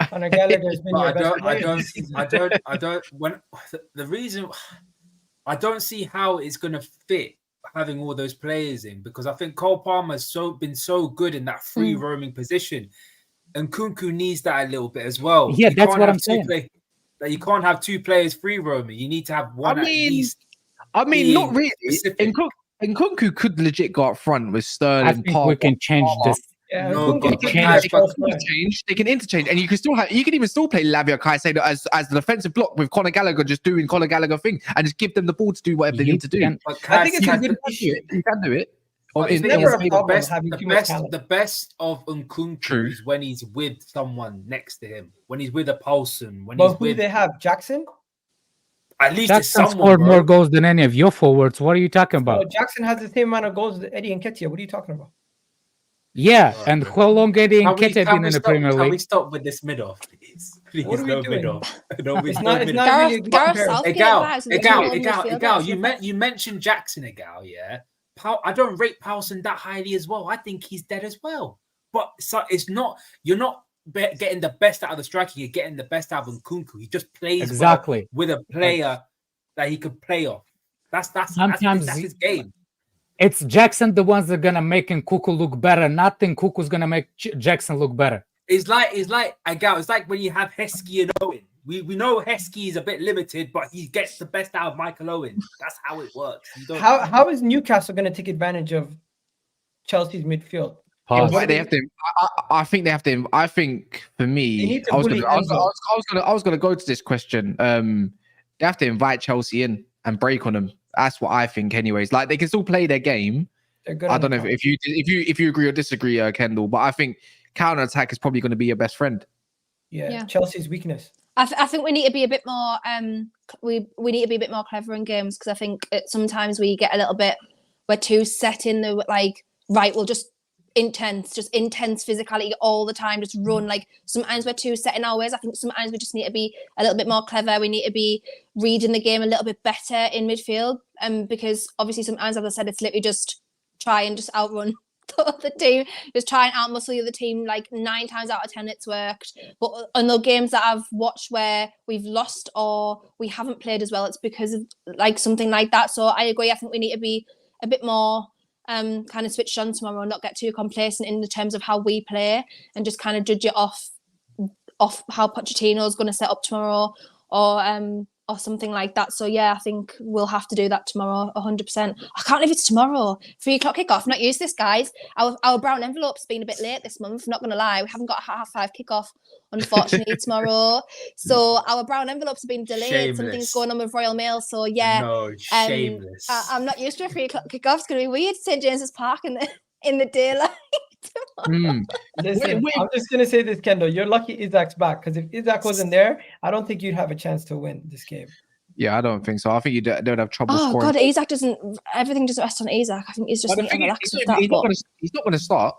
Conor Gallagher's been your
But
best player.
I don't. When the reason I don't see how it's going to fit having all those players in, because I think Cole Palmer's been so good in that free roaming position, and Nkunku needs that a little bit as well.
Yeah, that's what I'm saying.
You can't have two players free roaming. You need to have one at least.
I mean, not really.
specific.
Nkunku could legit go up front with Sterling.
I think we can change this.
Yeah,
No,
Nkunku
but
could
change-
be a false nine.
They can interchange, and you can still have. You can even still play Lavia Caicedo as the defensive block with Conor Gallagher just doing Conor Gallagher thing, and just give them the ball to do whatever they need to do.
But
I think it's a good
You can do it. Or
It's
in-
never
in-
a problem having too much talent.
the best of Nkunku
True.
is when he's with someone next to him, when he's with a Paulson, when
But
he's
who
with
they have? Jackson?
at least it's
Jackson
someone.
scored
Bro.
more goals than any of your forwards. What are you talking
Well,
about?
Jackson has the same amount of goals as Eddie Nketiah. What are you talking about?
Yeah,
Oh,
and
bro.
how long Eddie
Can we-
Nketiah
can
been
we
in the
stop-
Premier
Can we
League?
stop with this mid-off, please? Please,
What are we
no
doing?
mid-off. No,
It's not really a
Gareth,
good
Gareth
comparison.
Southgate
Egal,
vibes with the two midfielders.
Egal. You mentioned Jackson, Egal, yeah. I don't rate Paulson that highly as well. I think he's dead as well. But it's not. You're not getting the best out of the striker. You're getting the best out of Nkunku. He just plays well
Exactly.
with a player that he could play off. That's
Sometimes
his game.
It's Jackson the ones that are gonna make Nkunku look better. Not Nkunku's gonna make Jackson look better.
It's like Egal. It's like when you have Heskey and Owen. We know Heskey is a bit limited, but he gets the best out of Michael Owen. That's how it works.
How is Newcastle going to take advantage of Chelsea's midfield?
Pause.
Why they have to? I think they have to. I think for
They
me,
need to
I was
bully
gonna go to this question. They have to invite Chelsea in and break on them. That's what I think, anyways. Like they can still play their game.
They're good.
I
on
don't know
the
if you agree or disagree, Kendall, but I think counter attack is probably going to be your best friend.
yeah, Chelsea's weakness.
I think we need to be a bit more we need to be a bit more clever in games, because I think sometimes we get a little bit, we're too set in the like, right, we'll just intense physicality all the time, just run. Like sometimes we're too set in our ways. I think sometimes we just need to be a little bit more clever. We need to be reading the game a little bit better in midfield, because obviously sometimes, as I said, it's literally just try and just outrun the other team, just try and outmuscle the other team. Like 9 times out of 10 it's worked, but on the games that I've watched where we've lost or we haven't played as well, it's because of like something like that. So I agree. I think we need to be a bit more kind of switched on tomorrow and not get too complacent in the terms of how we play, and just kind of judge it off how Pochettino's going to set up tomorrow, or something like that. So yeah, I think we'll have to do that tomorrow, 100%. I can't believe it's tomorrow. 3 o'clock kickoff. Not used to this, guys. Our brown envelope's been a bit late this month. Not gonna lie, we haven't got a 5:30 kickoff, unfortunately, tomorrow. So our brown envelopes have been delayed.
Shameless.
Something's going on with Royal Mail. So yeah,
No, shameless.
I'm not used to a 3 o'clock kickoff. It's gonna be weird. St James's Park in the daylight.
Listen, I'm just gonna say this, Kendall. You're lucky Isak's back, because if Isak wasn't there, I don't think you'd have a chance to win this game.
Yeah, I don't think so. I think you don't have trouble
Oh
scoring.
God, Isak doesn't. Everything just rests on Isak. I think he's just
But the
need to
thing is,
relax with that.
he's not gonna start.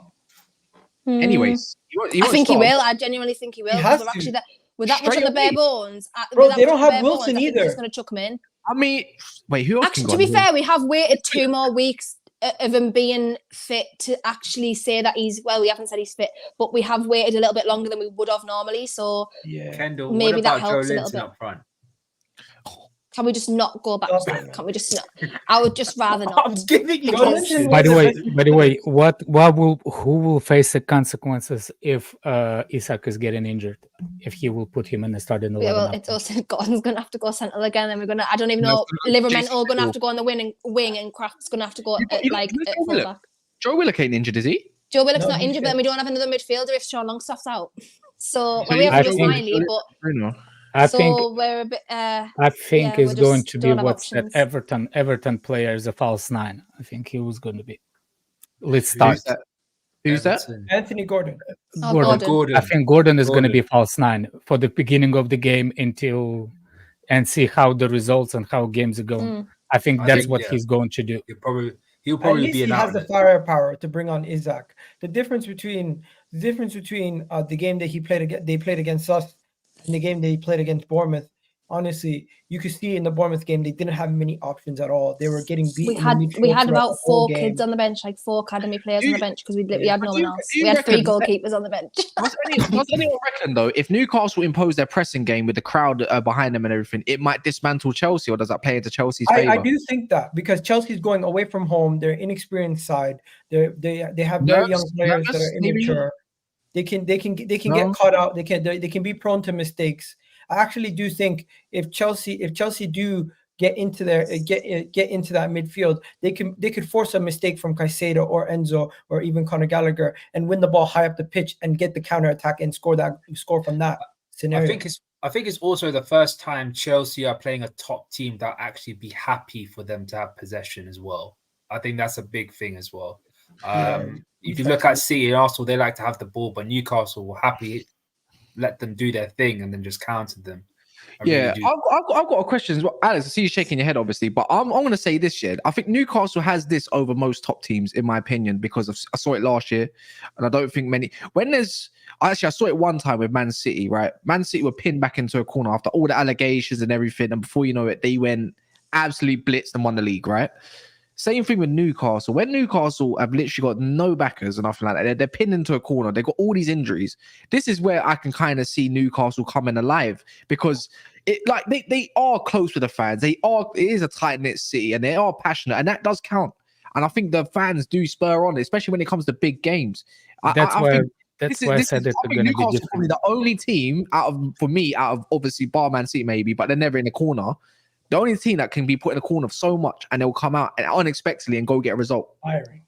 Hmm.
Anyways,
I think he will. I genuinely think he will.
has
We're
to.
actually with that much
Straight
on the bare
away.
bones.
Bro,
with that
they
much
don't
on the
have
bare
Wilson
bones, I think they're
either.
just going to chuck him in.
I mean, wait, who else
Actually,
can
to
go
be
on
fair, we have waited 2 more weeks of him being fit to actually say that he's, well, we haven't said he's fit, but we have waited a little bit longer than we would have normally. So
Yeah.
Kendall,
maybe
what
that
about Joe
helps a little
Linton
bit.
up front?
can we just not go back
Stop
to
it,
that?
man.
Can we just not? I would just rather not.
I'm giving you.
Because-
Linton
By the
was
way, who will face the consequences if Isak is getting injured? If he will put him in the starting 11?
Yeah, well, it's also Gordon's going to have to go central again, and we're going to. I don't even
No,
know.
it's gonna go
Livermore
Jason
are going to have
Hill.
to go on the wing, and Kraft's going to have to go
You got-
at,
you got-
like
you got
at
Joe Willock.
fullback.
Joe Willock ain't injured, is he?
Joe Willock's
No,
not
he's
injured, but
fit.
then we don't have another midfielder if Sean Longstaff's out. So well,
you
we have
I
Lewis
think-
Miley, but
I
so
think
we're a bit.
I think
yeah,
it's
we
going
just
to be
don't have
what's that
options.
Everton player is a false 9. I think he was going to be. Let's start.
Who's that? Who's that?
Everton.
Anthony Gordon.
Oh,
Gordon.
Gordon.
I think Gordon is going to
Gordon.
be false 9 for the beginning of the game and see how the results and how games are going.
Mm.
I think
I
that's
think,
what
yeah.
he's going to do.
He'll
At
probably
least
be
he
an
has the
outlet.
firepower to bring on Isak. The difference between the game that they played against us and the game they played against Bournemouth honestly, you could see in the Bournemouth game they didn't have many options at all. They were getting beat.
We
in the
had
midfield throughout
about
the whole
4 kids
game.
on the bench, like 4 academy players
Do
on
you-
the bench because we
Yeah.
had no
But
one
do
else.
you
We had 3
reckon that-
goalkeepers on the bench.
Does anyone reckon though, if Newcastle impose their pressing game with the crowd behind them and everything, it might dismantle Chelsea, or does that play into Chelsea's favor?
I do think that because Chelsea's going away from home, they're inexperienced side. They have very young players that are
maybe?
immature. They can
No?
get caught out. They can be prone to mistakes. I actually do think if Chelsea do get into get into that midfield, they could force a mistake from Caicedo or Enzo or even Conor Gallagher and win the ball high up the pitch and get the counter attack and score from that scenario.
I think it's also the first time Chelsea are playing a top team that actually be happy for them to have possession as well. I think that's a big thing as well. If you look at City and Arsenal, they like to have the ball, but Newcastle will happily let them do their thing and then just counter them.
I've got a question as well. Alex, I see you shaking your head, obviously, but I'm going to say this year. I think Newcastle has this over most top teams, in my opinion, because I saw it last year, and I don't think many. I saw it one time with Man City, right? Man City were pinned back into a corner after all the allegations and everything, and before you know it, they went absolutely blitzed and won the league, right? Same thing with Newcastle. When Newcastle have literally got no backers and nothing like that, they're pinned into a corner. They've got all these injuries. This is where I can kind of see Newcastle coming alive because they are close with the fans. It is a tight-knit city and they are passionate, and that does count. And I think the fans do spur on, especially when it comes to big games.
That's why I said that they're going to be
Newcastle
different.
probably the only team out of obviously bar Man City maybe, but they're never in the corner. The only team that can be put in a corner so much and they'll come out and unexpectedly and go get a result.
Firing.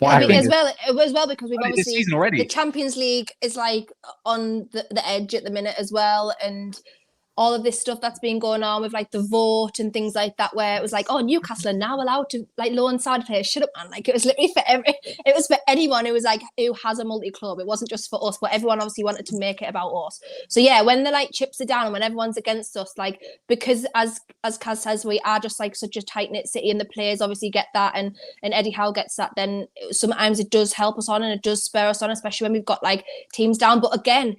I think as well because we've
this
obviously
season already.
The Champions League is like on the edge at the minute as well, and all of this stuff that's been going on with like the vote and things like that, where it was like, oh, Newcastle are now allowed to like loan side players. Shut up, man! Like it was literally it was for anyone who was like who has a multi-club. It wasn't just for us, but everyone obviously wanted to make it about us. So yeah, when the like chips are down and when everyone's against us, like because as Kaz says, we are just like such a tight knit city, and the players obviously get that, and Eddie Howe gets that. Then sometimes it does help us on and it does spur us on, especially when we've got like teams down. But again,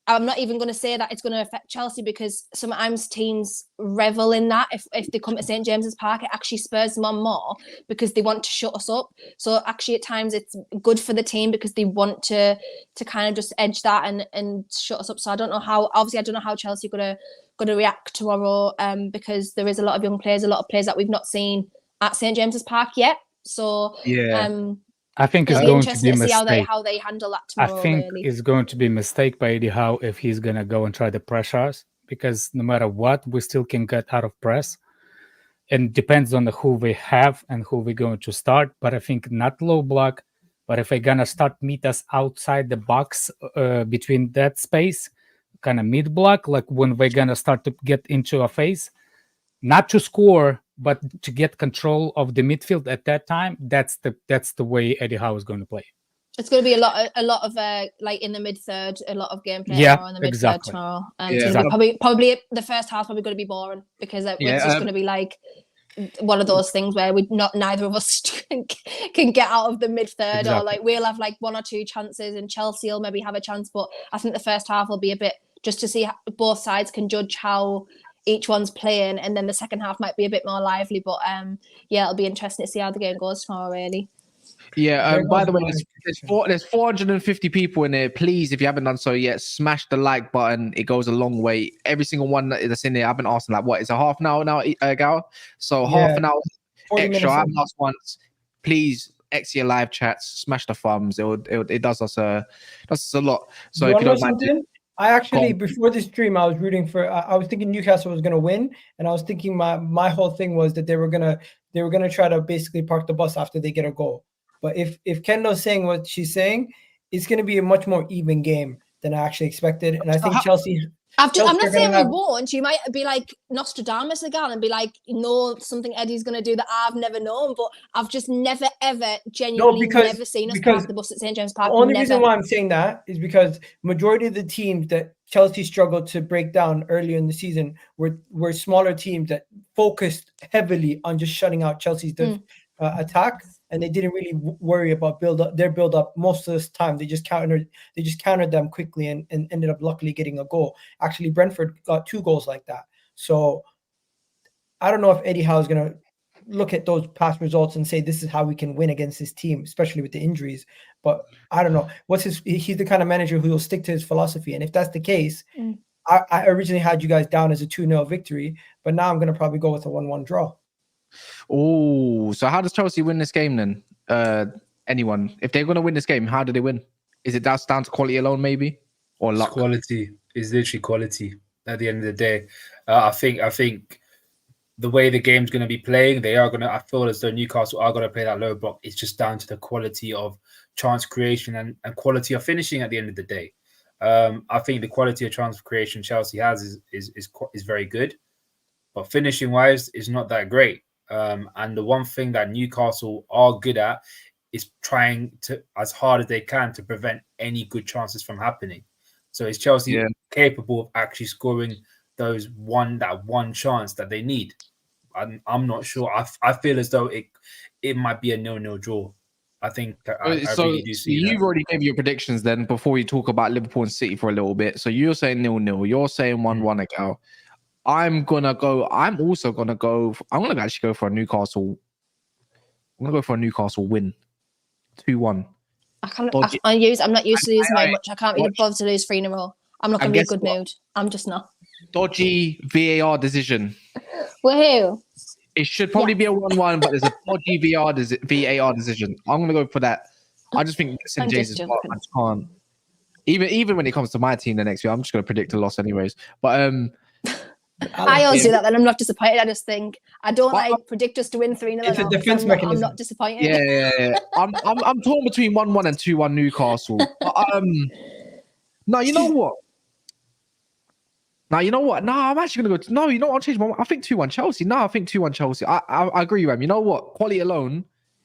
I'm not even going to say that it's going to affect Chelsea because sometimes teams revel in that. If they come to St. James's Park, it actually spurs them on more because they want to shut us up. So actually at times it's good for the team because they want to kind of just edge that and shut us up. So I don't know how Chelsea are going to react tomorrow because there is a lot of young players, a lot of players that we've not seen at St. James's Park yet. So
I think it's
it'll
going
be
to
interesting
be a
to see
mistake.
how they handle that tomorrow.
I think
really.
it's going to be a mistake by Eddie Howe if he's going to go and try to pressure us, because no matter what, we still can get out of press. And depends on who we have and who we're going to start. But I think not low block, but if we're going to start meet us outside the box between that space, kind of mid block, like when we're going to start to get into a phase, not to score, but to get control of the midfield at that time, that's the way Eddie Howe is going to play.
It's going to be a lot of like in the mid third, a lot of gameplay tomorrow in the mid third tomorrow. Probably the first half probably going to be boring because it's just going to be like one of those things where neither of us can get out of the mid third, or like we'll have like 1 or 2 chances and Chelsea will maybe have a chance. But I think the first half will be a bit just to see how both sides can judge how each one's playing, and then the second half might be a bit more lively. But it'll be interesting to see how the game goes tomorrow, really.
By the way, there's 450 people in there. Please, if you haven't done so yet, smash the like button. It goes a long way. Every single one that's in there, I've been asking like, what is a half an hour now, Gal? So half an hour extra. I haven't asked once. Please exit your live chats, smash the thumbs. It does us a lot. So if you don't mind.
I actually, before this stream, I was rooting for. I was thinking Newcastle was going to win, and I was thinking my whole thing was that they were gonna try to basically park the bus after they get a goal. But if Kendall's saying what she's saying, it's going to be a much more even game than I actually expected, and I think Chelsea.
I'm not saying we won't. You might be like Nostradamus again and be like, something Eddie's going to do that I've never known, but I've just never, ever genuinely never seen us park the bus at St. James Park.
The only reason why I'm saying that is because majority of the teams that Chelsea struggled to break down earlier in the season were smaller teams that focused heavily on just shutting out Chelsea's attack. and they didn't really worry about their build up most of this time. They just countered them quickly and ended up luckily getting a goal. Actually, Brentford got 2 goals like that. So I don't know if Eddie Howe is going to look at those past results and say this is how we can win against this team, especially with the injuries. But I don't know. He's the kind of manager who will stick to his philosophy. And if that's the case, I originally had you guys down as a 2-0 victory, but now I'm going to probably go with a 1-1 draw.
Oh, so how does Chelsea win this game then? Anyone? If they're going to win this game, how do they win? Is it down to quality alone, maybe? Or luck?
It's quality. It's literally quality at the end of the day. I think the way the game's going to be playing, I feel as though Newcastle are going to play that low block. It's just down to the quality of chance creation and quality of finishing at the end of the day. I think the quality of chance creation Chelsea has is very good, but finishing wise is not that great. And the one thing that Newcastle are good at is trying to, as hard as they can, to prevent any good chances from happening. So is Chelsea capable of actually scoring that one chance that they need? I'm not sure. I feel as though it might be a 0-0 draw. I think I really do see
you've
that.
already gave your predictions then before you talk about Liverpool and City for a little bit. So you're saying 0-0. You're saying 1-1 Agal. I'm also gonna go. I'm gonna actually go for a Newcastle. I'm gonna go for a Newcastle win, 2-1.
I'm not used to losing very much. I can't really bother to lose 3 in a row. I'm not gonna be in a good mood. I'm just not.
Dodgy VAR decision.
Woohoo!
It should probably be a 1-1, but there's a dodgy VAR decision. I'm gonna go for that. I just think St. James I just can't. Even when it comes to my team the next year, I'm just gonna predict a loss anyways. But
I always do that, then I'm not disappointed. I just think I don't predict us to win 3-0.
It's a defense mechanism.
I'm not disappointed.
Yeah. I'm torn between 1-1 and 2-1 Newcastle. But, no, you know what? No, I'm actually gonna go. No, you know what? I'll change my mind. I think 2-1 Chelsea. No, I think 2-1 Chelsea. I agree with him. You know what? Quality alone.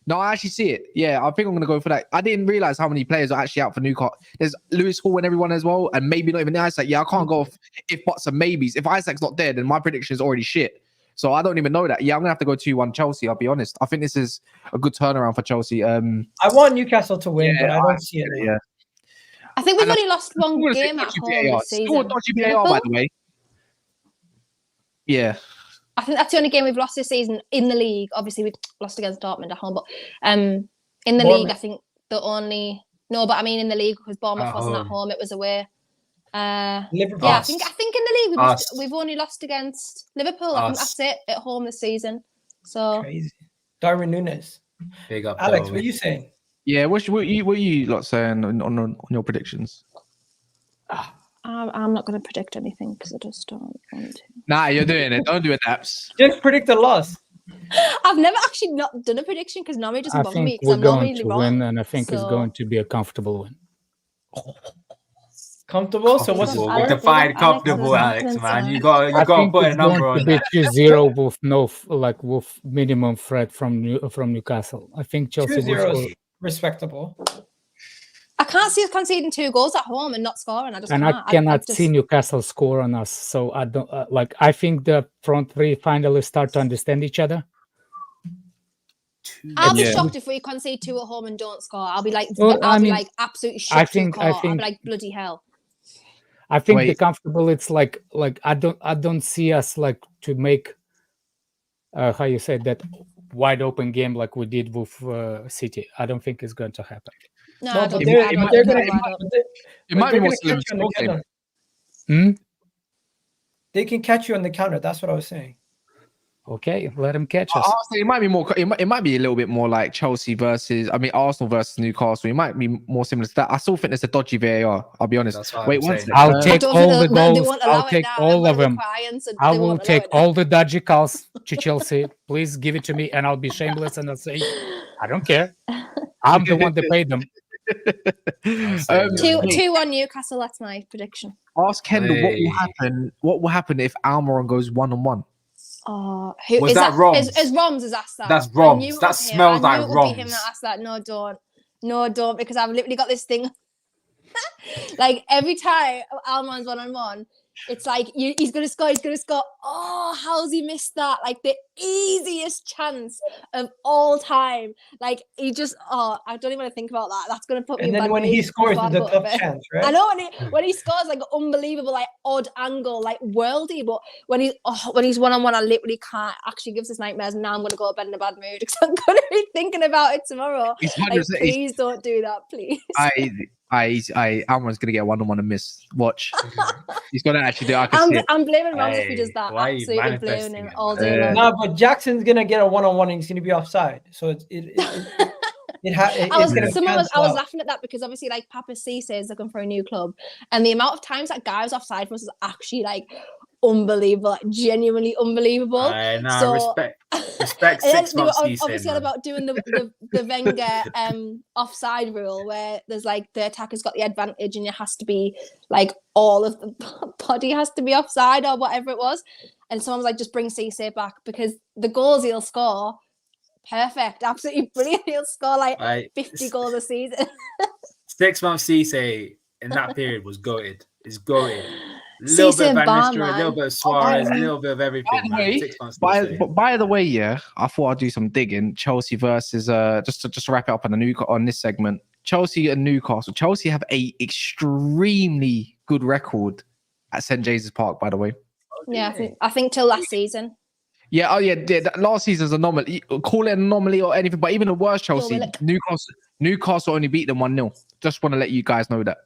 No, I actually see it. Yeah, I think I'm gonna go for that. I didn't realize how many players are actually out for Newcastle. There's Lewis Hall and everyone as well, and maybe not even Isak. Yeah, I can't go if buts and maybes. If Isak's not there, then my prediction is already shit. So I don't even know that. Yeah, I'm gonna have to go 2-1 Chelsea. I'll be honest. I think this is a good turnaround for Chelsea.
I want Newcastle to win, but I don't see it.
Yeah.
I think we've only lost one game at home this season.
Still a dodgy VAR, by the way. Yeah.
I think that's the only game we've lost this season in the league. Obviously, we lost against Dortmund at home, but in the league, I think the only in the league because Bournemouth wasn't at home; it was away.
Liverpool.
Yeah, I think in the league we've only lost against Liverpool. I think that's it at home this season. So
crazy. Darwin Núñez.
Big up,
Alex.
Darwin.
What are you saying?
Yeah, what you lot saying on your predictions?
I'm not going to predict anything because I just don't want to.
Nah, you're doing it. Don't do it, Daps.
Just predict a loss.
I've never actually not done a prediction because normally it doesn't bother me because I'm
going
normally
to
wrong.
win, and I think it's going to be a comfortable win.
Comfortable? So what's
we defined comfortable, Alex, man. You got to put a number on that.
2-0 with minimum threat from Newcastle. I think Chelsea will score.
Respectable.
I can't see us conceding 2 goals at home and not scoring. I
cannot see Newcastle score on us. So I don't I think the front three finally start to understand each other.
I'll be shocked if we concede 2 at home and don't score. I'll be like, absolutely shocked. I'll be like, bloody hell.
I think the comfortable. It's like I don't see us like to make how you say that wide open game like we did with City. I don't think it's going to happen.
No, but
it might be more slim.
They can catch you on the counter. That's what I was saying.
Okay, let them catch us.
It might be more. It might be a little bit more like Chelsea versus. Arsenal versus Newcastle. It might be more similar to that. I still think there's a dodgy VAR. I'll be honest.
Wait,
one second.
I'll take all the goals. I'll take all of them. I will take all the dodgy calls to Chelsea. Please give it to me, and I'll be shameless and I'll say, I don't care. I'm the one that paid them.
2-1 Newcastle. That's my prediction.
Ask Kendall what will happen if Almiron goes 1-on-1.
Was that Roms?
Is Roms has asked that?
That's Roms. That smells like Roms.
Him that asked that. No, don't, because I've literally got this thing. Like every time Almiron's 1-on-1, It's like he's gonna score. He's gonna score. Oh, how's he missed that? Like the easiest chance of all time. Like he just. Oh, I don't even want to think about that. That's gonna put me.
And
in
then
bad
when he
mood
scores,
before I
it's a
go to
tough
bed.
chance, right?
I know when he scores like an unbelievable, like odd angle, like worldy. But when he's 1-on-1, I literally can't. Actually, gives us nightmares. And now I'm gonna go to bed in a bad mood because I'm gonna be thinking about it tomorrow. Like, please don't do that, please.
Almon's gonna get 1-on-1 and miss. Watch. He's gonna actually do it. I can see it.
I'm blaming Rams if he does that.
Why are you
Absolutely blaming
manifesting
him
it,
all
man?
day long.
No, but Jackson's gonna get a 1-on-1 and he's gonna be offside. So
I was laughing at that because obviously like Papa Cisse is looking for a new club, and the amount of times that guy was offside for us is actually like unbelievable, like genuinely unbelievable. So
respect
and then
6
they were
months.
obviously all about doing the Wenger offside rule where there's like the attacker's got the advantage and it has to be like all of the body has to be offside or whatever it was, and someone was like, just bring Cisse back because the goals he'll score. Perfect, absolutely brilliant. He'll score like 50 goals a season.
6 months Cisse in that period was goated. It's goated. A little bit of Van Nistelrooy, a little bit of Suarez, a little bit of everything. Man. 6 months.
By the way, yeah, I thought I'd do some digging. Chelsea versus just to wrap it up on this segment. Chelsea and Newcastle. Chelsea have a extremely good record at St James's Park. By the way.
Yeah, I think till last season.
Yeah, last season's anomaly. Call it an anomaly or anything, but even the worst Chelsea, Newcastle only beat them 1-0. Just want to let you guys know that.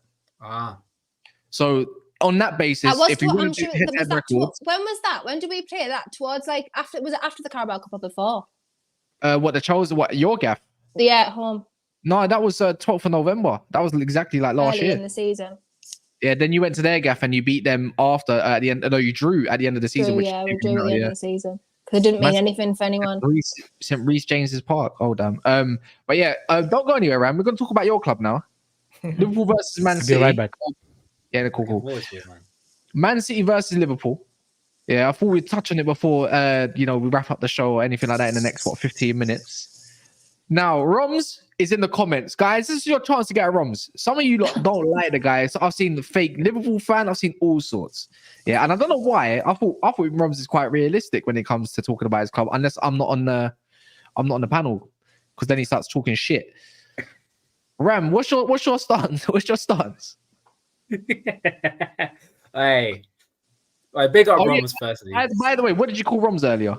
So on that basis, if you want to do head-to-head record,
when was that? When did we play that? Towards like after? Was it after the Carabao Cup or before?
What the Chelsea? What your gaff?
Yeah, at home.
No, that was 12th of November. That was exactly like last year
in the season.
Yeah, then you went to their gaff and you beat them after at the end. No, you drew at the end of the season.
We drew at the end of the season. It didn't mean anything for anyone.
St. Reece James's Park. Oh damn. But yeah, don't go anywhere, Ram. We're going to talk about your club now. Liverpool versus Man City.
Be right back.
Yeah, cool. Man City versus Liverpool. Yeah, I thought we'd touch on it before. We wrap up the show or anything like that in the next 15 minutes. Now, Roms is in the comments, guys. This is your chance to get a Roms. Some of you don't like the guys. I've seen the fake Liverpool fan. I've seen all sorts. Yeah, and I don't know why. I thought Roms is quite realistic when it comes to talking about his club, unless I'm not on the panel, because then he starts talking shit. Ram, what's your stance? What's your stance?
Hey, big up Roms firstly.
By the way, what did you call Roms earlier?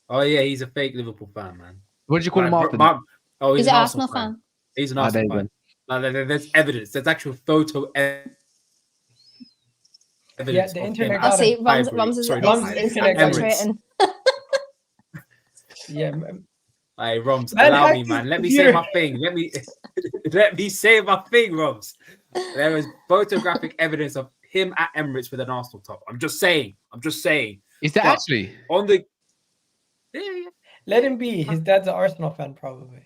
Oh yeah, he's a fake Liverpool fan, man.
What did you call him after?
He's
an Arsenal fan.
He's an Arsenal fan. No, there's evidence. There's actual photo evidence.
Yeah, the internet.
I'll see. Roms is infiltrating.
Yeah.
Hey, Roms, allow me, man. Let me say my thing. Let me say my thing, Roms. There is photographic evidence of him at Emirates with an Arsenal top. I'm just saying.
Is that actually
on the? Yeah.
Let him be. His dad's an Arsenal fan, probably.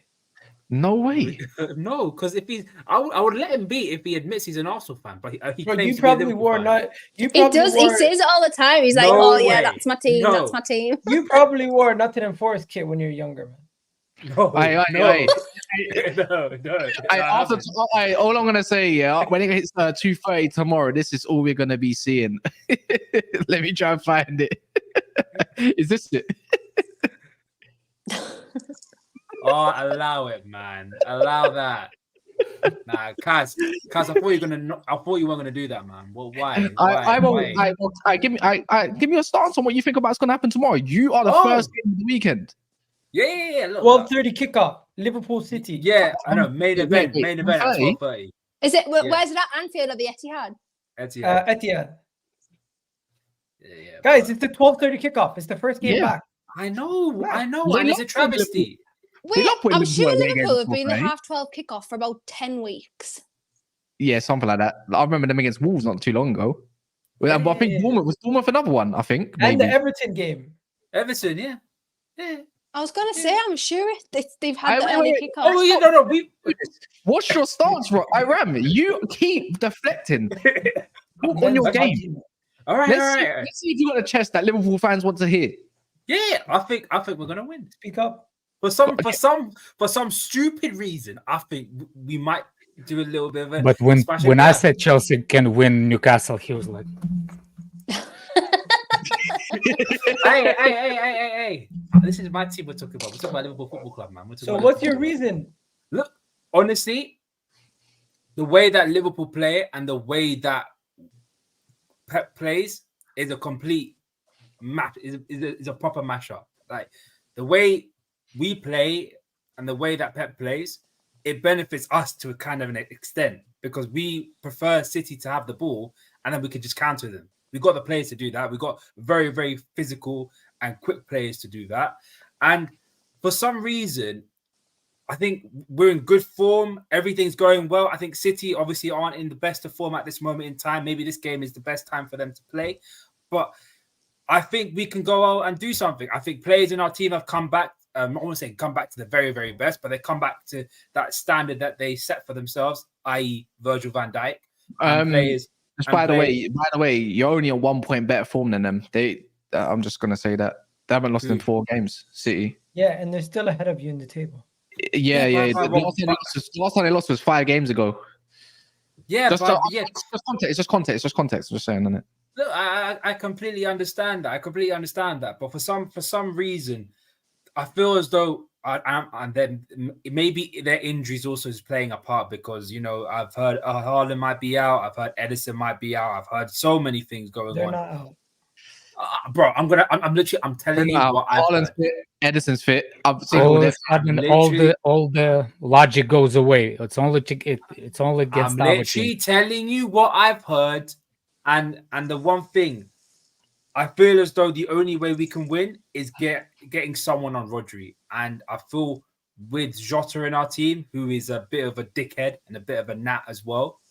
No way.
No, because if he's, I would let him be if he admits he's an Arsenal fan. But he claims
you
to
probably
be a
were
fan.
not.
He does. He says it all the time. He's like,
No
yeah,
way.
that's my team.
No.
That's my team.
You probably wore a Nottingham Forest kit when you were younger, man.
No.
All I'm gonna say, when it hits 2:30 tomorrow, this is all we're gonna be seeing. Let me try and find it. Is this it?
Oh, allow it, man. Allow that. Nah, Kaz, I thought you weren't gonna do that, man. Well, why?
Give me a stance on what you think about what's gonna happen tomorrow. You are the first game of the weekend.
Yeah. Look,
12:30 kickoff, Liverpool City.
Yeah, I know. Main event at 12:30.
Is it? Where's it at? Anfield or the Etihad?
Etihad.
Yeah,
guys, it's the 12:30 kickoff. It's the first game back.
I know. And it's a travesty.
Wait, I'm sure Liverpool have been the 12:30 kickoff for about 10 weeks.
Yeah, something like that. I remember them against Wolves not too long ago. I think Bournemouth another one. I think
and the Everton game.
Everton, yeah.
I was gonna say, I'm sure they've had the early kickoff.
Oh yeah, no.
What's your stance, Ram? You keep deflecting on your game.
All right.
Let's see if you got a chest that Liverpool fans want to hear.
Yeah, I think we're gonna win.
Speak up.
For some stupid reason, I think we might do a little bit of a.
But when I said Chelsea can win Newcastle, he was like,
Hey. This is my team we're talking about. We're talking about Liverpool Football Club, man.
So what's your reason?
Look, honestly, the way that Liverpool play and the way that Pep plays is a complete match. Is a proper mashup. Like the way we play and the way that Pep plays, it benefits us to a kind of an extent because we prefer City to have the ball and then we can just counter them. We've got the players to do that. We've got very, very physical and quick players to do that. And for some reason, I think we're in good form. Everything's going well. I think City obviously aren't in the best of form at this moment in time. Maybe this game is the best time for them to play. But I think we can go out and do something. I think players in our team have come back. I want to say come back to the very, very best, but they come back to that standard that they set for themselves, i.e. Virgil van Dijk. Players.
By the way, you're only on 1 point better form than them. I'm just gonna say that they haven't lost in 4 games. City.
Yeah, and they're still ahead of you in the table.
Yeah. The last time they lost was 5 games ago.
Yeah,
It's just context. I'm just saying, isn't it?
Look, I completely understand that. But for some reason, I feel as though, and then maybe their injuries also is playing a part because I've heard Haaland might be out. I've heard Edison might be out. I've heard so many things going
They're
on.
not out.
Bro, I'm telling you what
Haaland's fit. Edison's fit. I've seen
All
all
of a sudden, all the logic goes away. It's only gets
I'm literally telling you what I've heard, and the one thing I feel as though the only way we can win is getting someone on Rodri, and I feel with Jota in our team, who is a bit of a dickhead and a bit of a gnat as well,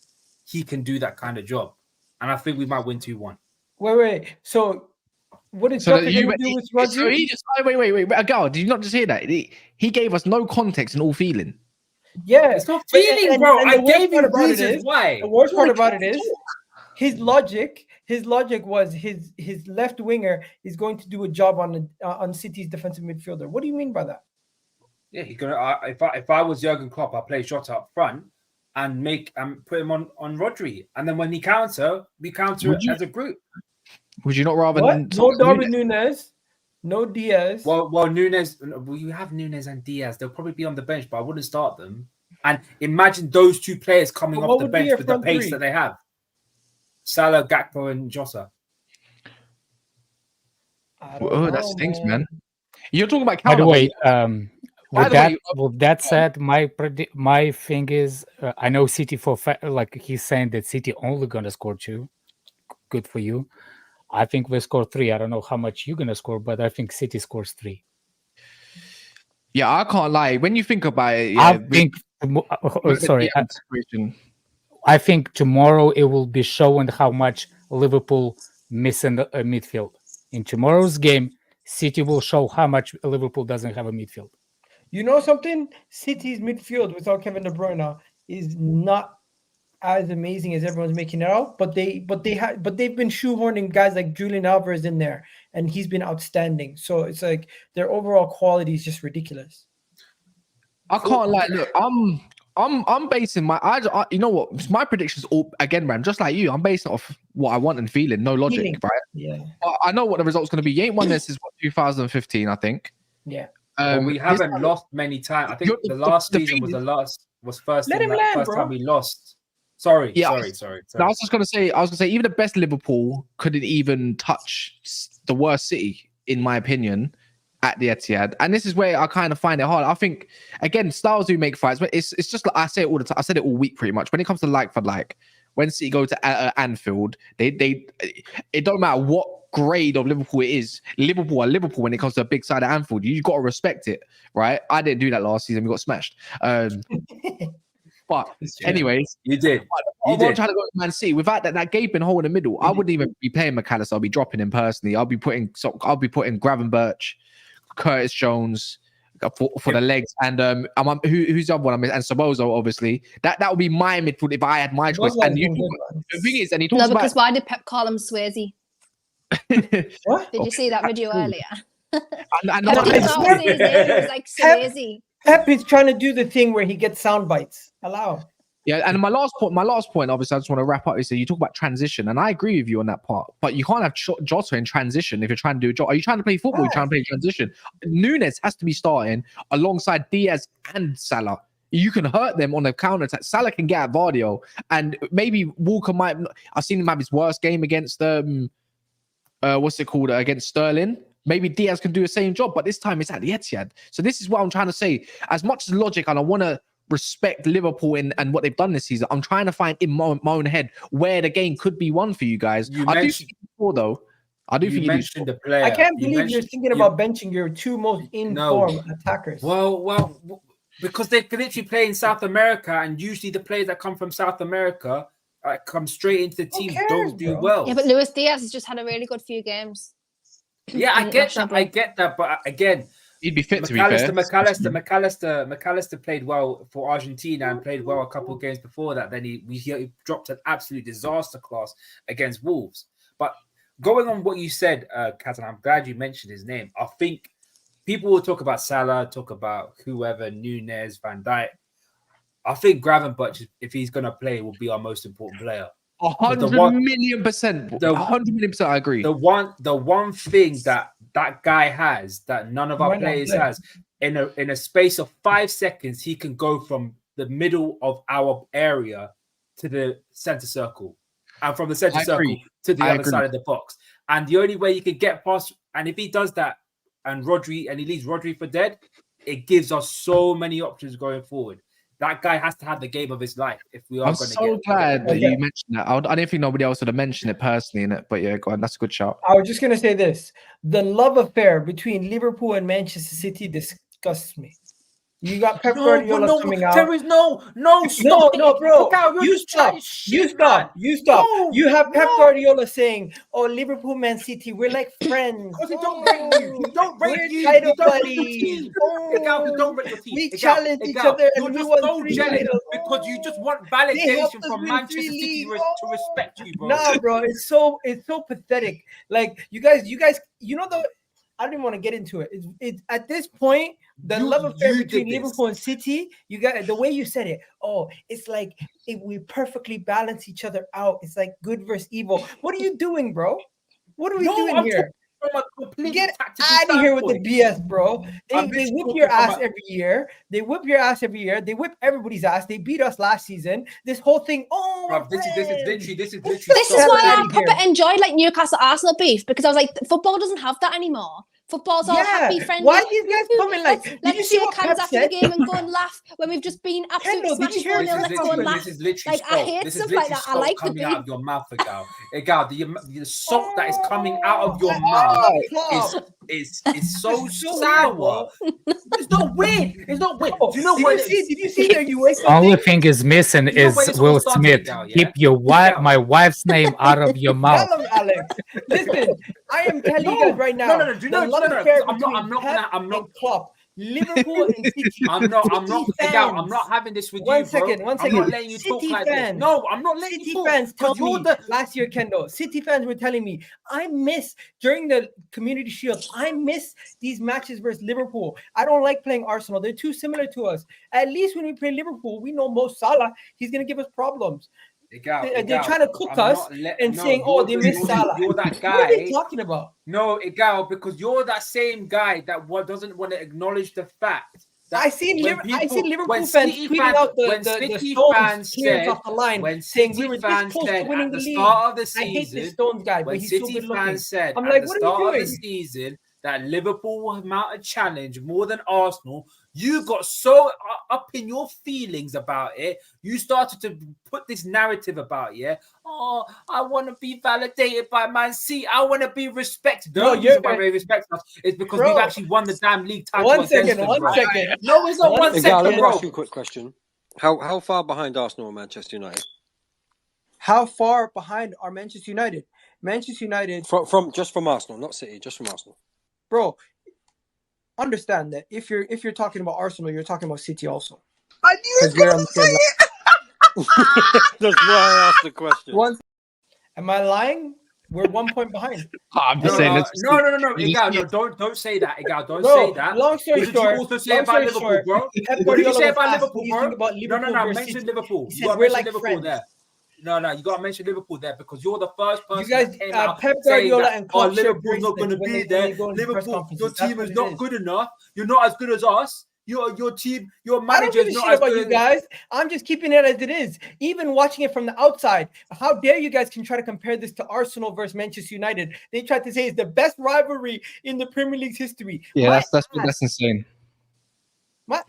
he can do that kind of job, and I think we might win 2-1.
Wait. So what is Jota going to do with Rodri?
So he just wait. Agal, did you not just hear that? He gave us no context and all feeling.
Yeah,
it's not feeling, bro. I gave you reasons why.
The worst part about it is his logic was his left winger is going to do a job on City's defensive midfielder. What do you mean by that?
Yeah, he's gonna. If I was Jurgen Klopp, I'd play Jota up front and put him on Rodri, and then when he we counter it as a group.
Would you not rather
no Darwin Núñez, no Diaz?
Well, Núñez. Well, you have Núñez and Diaz. They'll probably be on the bench, but I wouldn't start them. And imagine those 2 players coming off the bench with the pace that they have. Salah, Gakpo, and Jota.
That stinks, man. You're talking about.
By the way, with that said, my thing is, I know City like he's saying that City only gonna score 2. Good for you. I think we score 3. I don't know how much you're gonna score, but I think City scores 3.
Yeah, I can't lie. When you think about it,
I think tomorrow it will be showing how much Liverpool missing a midfield. In tomorrow's game, City will show how much Liverpool doesn't have a midfield.
You know something? City's midfield without Kevin De Bruyne is not as amazing as everyone's making it out. But they've been shoehorning guys like Julian Alvarez in there, and he's been outstanding. So it's like their overall quality is just ridiculous.
I can't lie. Look, I'm basing you know what? My predictions all again, man. Just like you, I'm basing it off what I want and feeling. No logic, right?
Yeah.
But I know what the result's going to be. You ain't won this since 2015, I think.
Yeah.
We haven't lost many times. I think the last season was first time we lost. Sorry.
I was just gonna say, even the best Liverpool couldn't even touch the worst City, in my opinion, at the Etihad. And this is where I kind of find it hard. I think again, styles do make fights, but it's just like I say it all the time. I said it all week pretty much. When it comes to like for like, when City go to Anfield, it don't matter what grade of Liverpool it is. Liverpool when it comes to a big side of Anfield. You got to respect it, right? I didn't do that last season. We got smashed. But anyways,
you did.
I'm trying to go to Man City without that gaping hole in the middle. I wouldn't even be playing McAllister. I'll be dropping him personally. I'll be putting Gravenberch, Curtis Jones for the legs, and who's the other one? And Sobozo, obviously. That would be my midfield if I had my choice. And the thing is, and he talks
because why did Pep call him Swayze?
What?
Did you see that video earlier?
and
it was like Swayze.
Pep is trying to do the thing where he gets sound bites. Allow.
Yeah, and my last point, obviously, I just want to wrap up. Is that you talk about transition, and I agree with you on that part. But you can't have Jota in transition if you're trying to do a job. Are you trying to play football? Right. You're trying to play transition. Nunes has to be starting alongside Diaz and Salah. You can hurt them on the counter attack. Salah can get at Vardio, and maybe Walker might. I've seen him have his worst game against against Sterling. Maybe Diaz can do the same job, but this time it's at the Etihad. So this is what I'm trying to say. As much as logic, and I want to respect Liverpool and what they've done this season, I'm trying to find in my own head where the game could be won for you guys. I do think before though. I do think you
mentioned the player.
I can't believe you're thinking about benching your two most in-form attackers.
Well, because they literally play in South America, and usually the players that come from South America come straight into the team. Don't do well.
Yeah, but Luis Diaz has just had a really good few games.
Yeah, I get that. But again,
he'd be fit to be fair.
McAllister played well for Argentina and played well a couple of games before that. Then he dropped an absolute disaster class against Wolves. But going on what you said, Kat, and I'm glad you mentioned his name. I think people will talk about Salah, talk about whoever, Nunes, Van Dijk. I think Gravenberch, if he's going to play, will be our most important player.
100 million%. 100 million%. I agree.
The one thing that guy has that none of our players has, in a space of 5 seconds, he can go from the middle of our area to the center circle, and from the center circle to the other side of the box. And the only way you can get past, and if he does that, and he leaves Rodri for dead, it gives us so many options going forward. That guy has to have the game of his life if we are going to get.
I'm so glad that you mentioned that. I didn't think nobody else would have mentioned it personally in it, but yeah, go on. That's a good shout.
I was just going to say this. The love affair between Liverpool and Manchester City disgusts me. You got Pep Guardiola coming out.
There is no,
bro. You stop. No. You have Pep Guardiola saying, "Oh, Liverpool, Man City, we're like friends.
Because don't rate you. You don't rate you.
Title buddies.
Don't rate your team.
We challenge each other, and we won
so jealous because you just want validation from Manchester City to respect you, bro.
Nah, bro, it's so pathetic. Like you guys, you know the. I don't even want to get into it. It's at this point, the love affair between Liverpool and City, you got the way you said it. Oh, it's like we perfectly balance each other out. It's like good versus evil. What are you doing, bro? What are we doing here? Get out of here with the BS, bro. They whip your ass every year. They whip your ass every year. They whip everybody's ass. They beat us last season. This whole thing. Oh,
bro, this is literally.
This is why I proper enjoyed like Newcastle Arsenal beef, because I was like, football doesn't have that anymore. Football's all happy, friendly.
Why are these guys coming like?
Let's shake hands after the game and go and laugh when we've just been absolutely smashed 4-0. Let's go and laugh. Like I hate stuff like that. I like the beef.
Out of your mouth, Egal, the salt that is coming out of your mouth is so sour. It's not weird. It's not weird. Do you know what?
Did you see that? You wake up.
Only thing is missing is Will Smith. Keep my wife's name out of your mouth.
Tell him, Alex. Listen, I am telling you guys right now.
No. Do you know? I'm not.
Klopp, Liverpool and City.
I'm not having this with you, bro.
One second.
I'm not letting you talk like this. No, I'm not letting you talk.
Fans tell me last year, Kendo. City fans were telling me I miss during the Community Shield. I miss these matches versus Liverpool. I don't like playing Arsenal. They're too similar to us. At least when we play Liverpool, we know Mo Salah. He's gonna give us problems. They're trying to cook us and saying, "Oh, they miss Salah."
You're that guy.
What are they talking about?
No, Egal, because you're that same guy that doesn't want to acknowledge the fact.
I see Liverpool fans tweeting out the Stones players off the line saying we were this close to winning the league. I hate this Stones guy, but he's so good looking. I'm like, what are you doing?
That Liverpool will mount a challenge more than Arsenal. You got so up in your feelings about it. You started to put this narrative about, oh, I want to be validated by Man City. I want to be respected. The only reason why they respect us is because we've actually won the damn league title.
One second.
No, it's not 1 second.
Let me ask you a quick question. How far behind Arsenal and Manchester United?
How far behind are Manchester United? Manchester United
from Arsenal, not City, just from Arsenal.
Bro, understand that if you're talking about Arsenal, you're talking about City also.
I knew you were going to say it. That's why I asked the question.
Am I lying? We're 1 point behind.
I'm just
No,
saying.
no, Igal, no, don't say that, Igal. Don't say that.
Long story
What did you
short,
also say about Liverpool, bro?
Pep
What did you
Guardiola
say
was
about
asked,
Liverpool,
what do you
bro?
think about Liverpool
No,
versus
mention
City?
Liverpool.
He
You
said,
got to
we're
mention
like
Liverpool
friends.
there. No, you got to mention Liverpool there because you're the first person
You guys,
that came out
Pep
saying
Guardiola
that,
and Klopp share
Liverpool's not going to
bracelets when
be
they
there.
go into press
Liverpool,
conferences.
your
That's
team
what
is
it
not
is.
good enough. You're not as good as us. Your team, your
I
manager
don't give
is
a
not
shit
as
about
good
you
as
guys. I'm just keeping it as it is. Even watching it from the outside, how dare you guys can try to compare this to Arsenal versus Manchester United? They tried to say it's the best rivalry in the Premier League's history.
Yeah, that's insane.
Does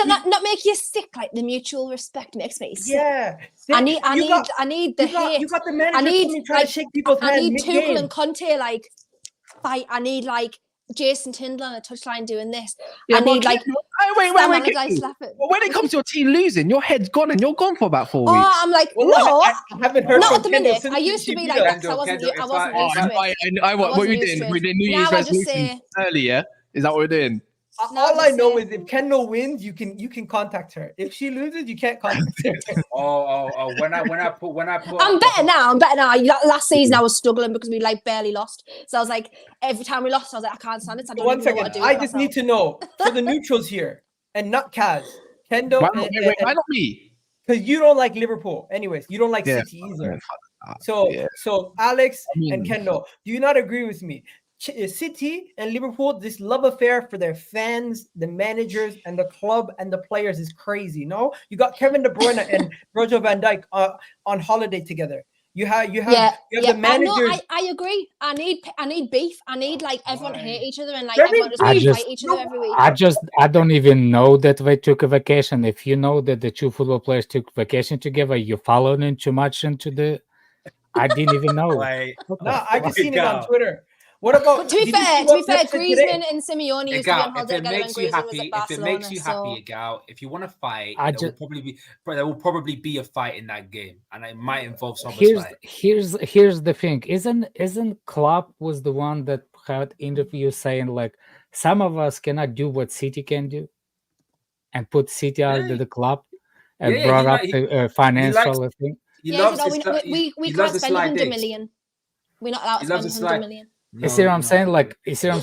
that not make you sick? Like the mutual respect makes me sick.
Yeah.
I need the hate.
You got the manager
I need
coming trying to shake people's
I
hands
need
mid-game.
Tuchel and Conte like fight. I need like Jason Tindall on a touchline doing this.
Yeah,
I need like
wait.
Sam Allardyce laughing.
But when it comes to your team losing, your head's gone and you're gone for about 4 weeks.
Oh, I'm like,
Well,
no,
I haven't heard
not
from
at the
Kendall
minute.
since
I used to be
she
like
beat
that
us.
because I wasn't used to it.
What
wasn't
we
used
doing?
to it.
We're doing New Year's
Now I just
resolutions
say-
early, yeah? Is that what we're doing?
All I know is if Kendall wins, you can contact her. If she loses, you can't contact her.
When I put.
I'm better now. Last season I was struggling because we like barely lost. So I was like, every time we lost, I was like, I can't stand it. So I don't
One
even know what
second.
to do.
I just need to know for the neutrals here and not Kaz. Kendall,
Why not me?
because you don't like Liverpool. Anyways, you don't like
Yeah.
City either.
Yeah.
So Alex
I mean-
and Kendall, do you not agree with me? City and Liverpool, this love affair for their fans, the managers, and the club and the players is crazy. No, you got Kevin De Bruyne and Virgil van Dijk on holiday together. You have the managers.
I agree. I need beef. I need like everyone to hate each other and like
Very
everyone just want to
beef.
fight each other every week.
I don't even know that they took a vacation. If you know that the two football players took vacation together, you followed in too much into the. I didn't even know.
No, I just seen it on Twitter. What about?
But to be fair, Griezmann and Simeone used to be on holiday together when Griezmann was at Barcelona.
If it makes you happy, Gal, if you want to fight, there will probably be a fight in that game, and it might involve some.
Here's the thing. Isn't Klopp was the one that had interviews saying like some of us cannot do what City can do, and put City out of the club, and brought up the financial thing.
We can't spend 100 million. We're not allowed to spend 100 million.
You see what I'm saying? Like,
Some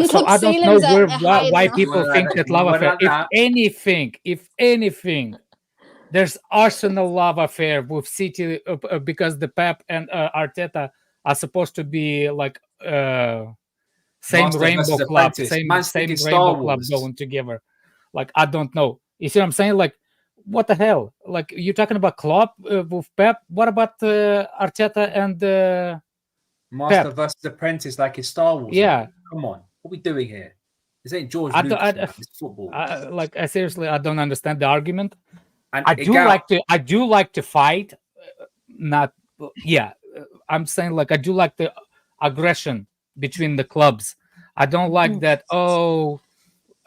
so
club
I don't know why people
Well,
think that love affair. If anything, there's Arsenal love affair with City because the Pep and Arteta are supposed to be like same rainbow club, same rainbow club going together. Like I don't know. You see what I'm saying? Like, what the hell? Like you're talking about Klopp with Pep. What about Arteta and?
Master
Pep
versus Apprentice, like it's Star Wars.
Yeah,
man. Come on, what are we doing here? This ain't George Lucas. It's football.
I seriously, I don't understand the argument.
And
I do like to fight. I'm saying like I do like the aggression between the clubs. I don't like that.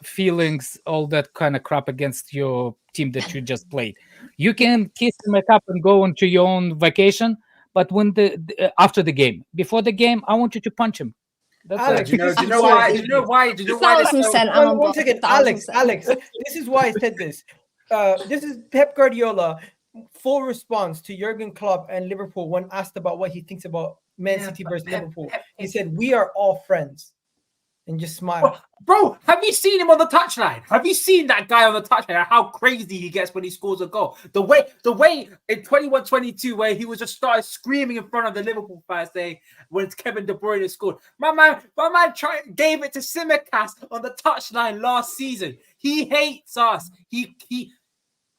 Feelings, all that kind of crap against your team that you just played. You can kiss and make up and go into your own vacation. But when after the game, before the game, I want you to punch him. That's
Alex,
do you know why?
One second, Alex. This is why I said this. This is Pep Guardiola, full response to Jurgen Klopp and Liverpool when asked about what he thinks about Man City versus Liverpool. He said, "We are all friends," and just smile.
Bro, have you seen him on the touchline? Have you seen that guy on the touchline? How crazy he gets when he scores a goal. The way in 21-22 where he was just started screaming in front of the Liverpool fans saying when Kevin De Bruyne scored. My man gave it to Simicast on the touchline last season. He hates us. He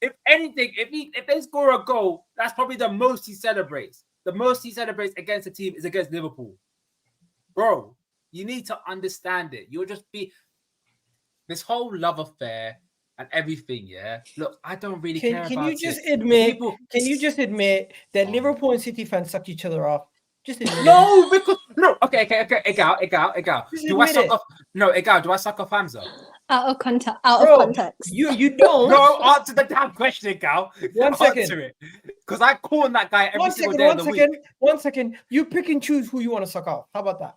if anything, if they score a goal, that's probably the most he celebrates. The most he celebrates against a team is against Liverpool. Bro, you need to understand it. You'll just be this whole love affair and everything. Yeah, look, I don't really care
can
about
you just
it.
admit? Can you just admit that Liverpool and City fans suck each other off? Just admit
no, because no. Okay. Egal. Do I suck off? No, Egal. Do I suck off Hamza?
Out of context.
You don't.
No, answer the damn question, Egal.
One second.
Answer it, because I call on that guy every single day of the week.
One second. You pick and choose who you want to suck off. How about that?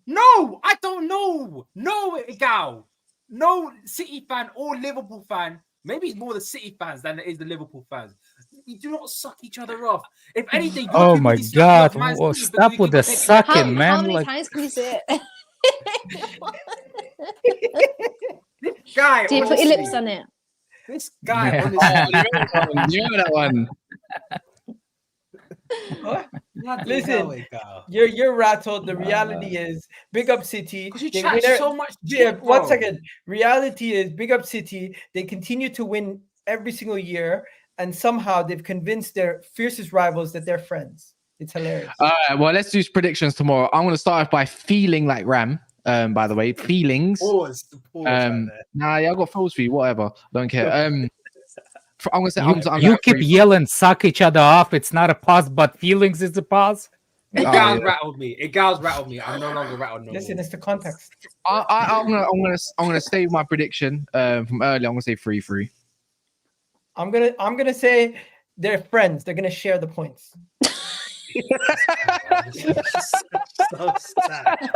No, I don't know. No, Egal. No City fan or Liverpool fan. Maybe it's more the City fans than it is the Liverpool fans. You do not suck each other off. If anything, you're
Oh
too
my
busy sucking off
God!
Man
Whoa,
City because
stop
we
with
keep
the
on taking
sucking,
their
man.
How many
Like,
times can you say it?
This guy,
Do you put your lips on it?
This guy,
Yeah.
honestly.
You remember that one?
Listen, you're rattled. The reality is, big up City.
Because you
They
chat
win it-
so much
Yeah,
shit,
1
bro.
second. Reality is, big up City. They continue to win every single year, and somehow they've convinced their fiercest rivals that they're friends. It's hilarious.
All right, well, let's do predictions tomorrow. I'm going to start off by feeling like Ram. By the way, feelings.
Pause right there.
Nah, yeah, I got feels for you. Whatever, don't care. I'm gonna say
you keep yelling, suck each other off. It's not a pause, but feelings is a pause.
It
Oh,
gals
yeah.
rattled me. It gals rattled me. I'm no longer rattled no
Listen,
more.
it's the context.
I'm gonna stay with my prediction from earlier. I'm gonna say 3-3.
I'm gonna say they're friends. They're gonna share the points.
So sad.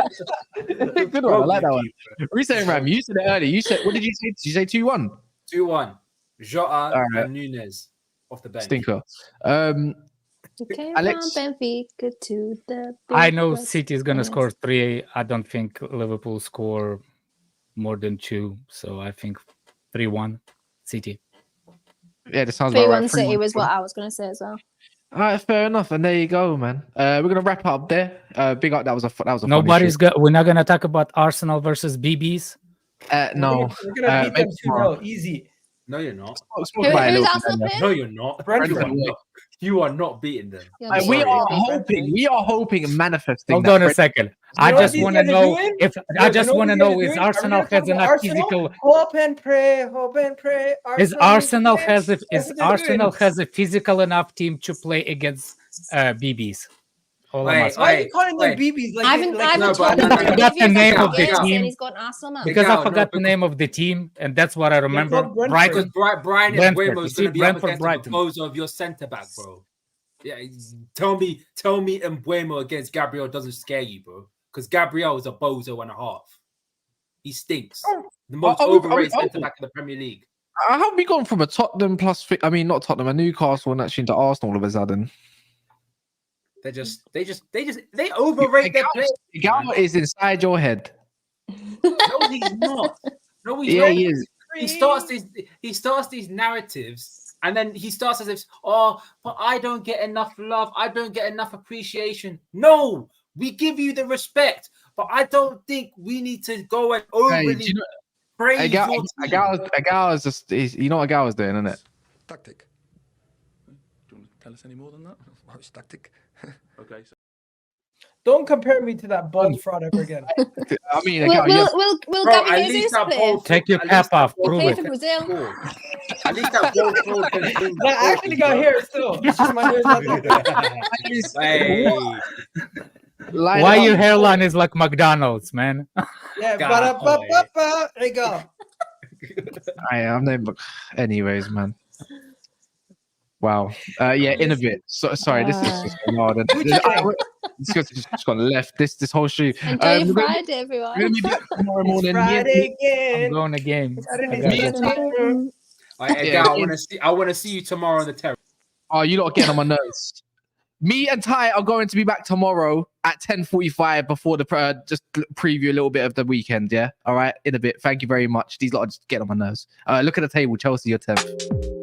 Good one. I like that one. Reset Ram. You said it earlier. You said, what did you say? Did you say 2-1?
2-1. Jota
right.
and Nunez off the bench.
Stinker.
Okay,
Alex?
from Benfica to the.
I
big
know
West
City is gonna
Indies.
score 3. I don't think Liverpool score more than 2. So I think 3-1 City.
Yeah, that sounds about
3-1
right.
City
3-1.
was what I was going to say as well.
All right, fair enough. And there you go, man. We're gonna wrap it up there. Big up. That was a funny
Nobody's
shit.
got. We're not gonna talk about Arsenal versus BBs.
No.
We're gonna beat them
maybe tomorrow.
2-0. Easy.
No, you're not.
Spoke about it a
Who's
little
Arsenal
bit
playing?
No, you're not.
Brentford.
You are not beating them.
You're
earlier.
beating-
We
you're
are
beating
hoping and manifesting.
Hold
that
on a
Brentford-
second.
You
I
know what
just
these
want to
guys are
know
doing?
if
You
I
know
just
what
want to
these guys
know
are
is
doing? Are we
Arsenal
gonna talk
has
about
enough
Arsenal?
physical.
Hope and pray. Hope and pray.
Is Arsenal has a,
That's
is
what they're
Arsenal
doing.
has a physical enough team to play against BBs? All I'm
Wait,
asking.
Why are you calling them
Wait.
BBs? Like,
I haven't
no,
told
but
him
no,
to
no,
I forgot the
give you
name
a
of the
game saying
team.
he's got Arsenal, man.
Because
Miguel,
I forgot
no,
the name of the team, and that's what I remember.
called Brentford.
Brighton.
Because Brian
Brentford.
Mbeumo
You
is
see,
going to be up
Brentford,
against
Brighton.
the bozo of your centre back, bro. Yeah, tell me Mbeumo against Gabriel doesn't scare you, bro. Because Gabriel is a bozo and a half. He stinks. The most overrated centre back in the Premier League.
How have we gone from a Tottenham plus? I mean, not Tottenham, a Newcastle, and actually into Arsenal all of a sudden?
They overrate their players.
Gal is inside your head.
No, he's not. No, he's
Yeah,
not.
he is.
He starts these narratives, and then he starts as if, oh, but I don't get enough love. I don't get enough appreciation. No, we give you the respect, but I don't think we need to go and overly
Hey,
praise your team.
Gal is just, you know what Gal is doing, isn't it?
Tactic. Do you want to tell us any more than that? Oh, it's tactic. Okay. So.
Don't compare me to that bald fraud ever again.
I mean,
Will
Bro,
Gabby
at least
Jesus
that
play?
ball-
Take your
at
cap
least that
off,
ball-
prove
Play
it.
for Brazil.
At least that ball fraud can bring
That actually got hair still. It's just my hair's not there.
Hey,
Why your hairline is like McDonald's, man?
Yeah,
God,
ba-da-ba-ba-ba. There you go.
I'm never. Anyways, man. Wow. Yeah, in a bit. So, sorry, this is just gone hard. It's just gone left. This whole shoot.
Enjoy your
we're gonna
Friday,
be-
everyone.
We're gonna be back tomorrow
It's
morning.
Friday
I'm
again.
going to game.
Saturday,
I got
Sunday.
it.
Gal, I want to see you tomorrow on the terrace.
Oh, you lot are getting on my nerves. Me and Ty are going to be back tomorrow at 10:45 before the just preview a little bit of the weekend. Yeah, all right, in a bit. Thank you very much. These lot are just getting on my nerves. Look at the table. Chelsea, you're 10th.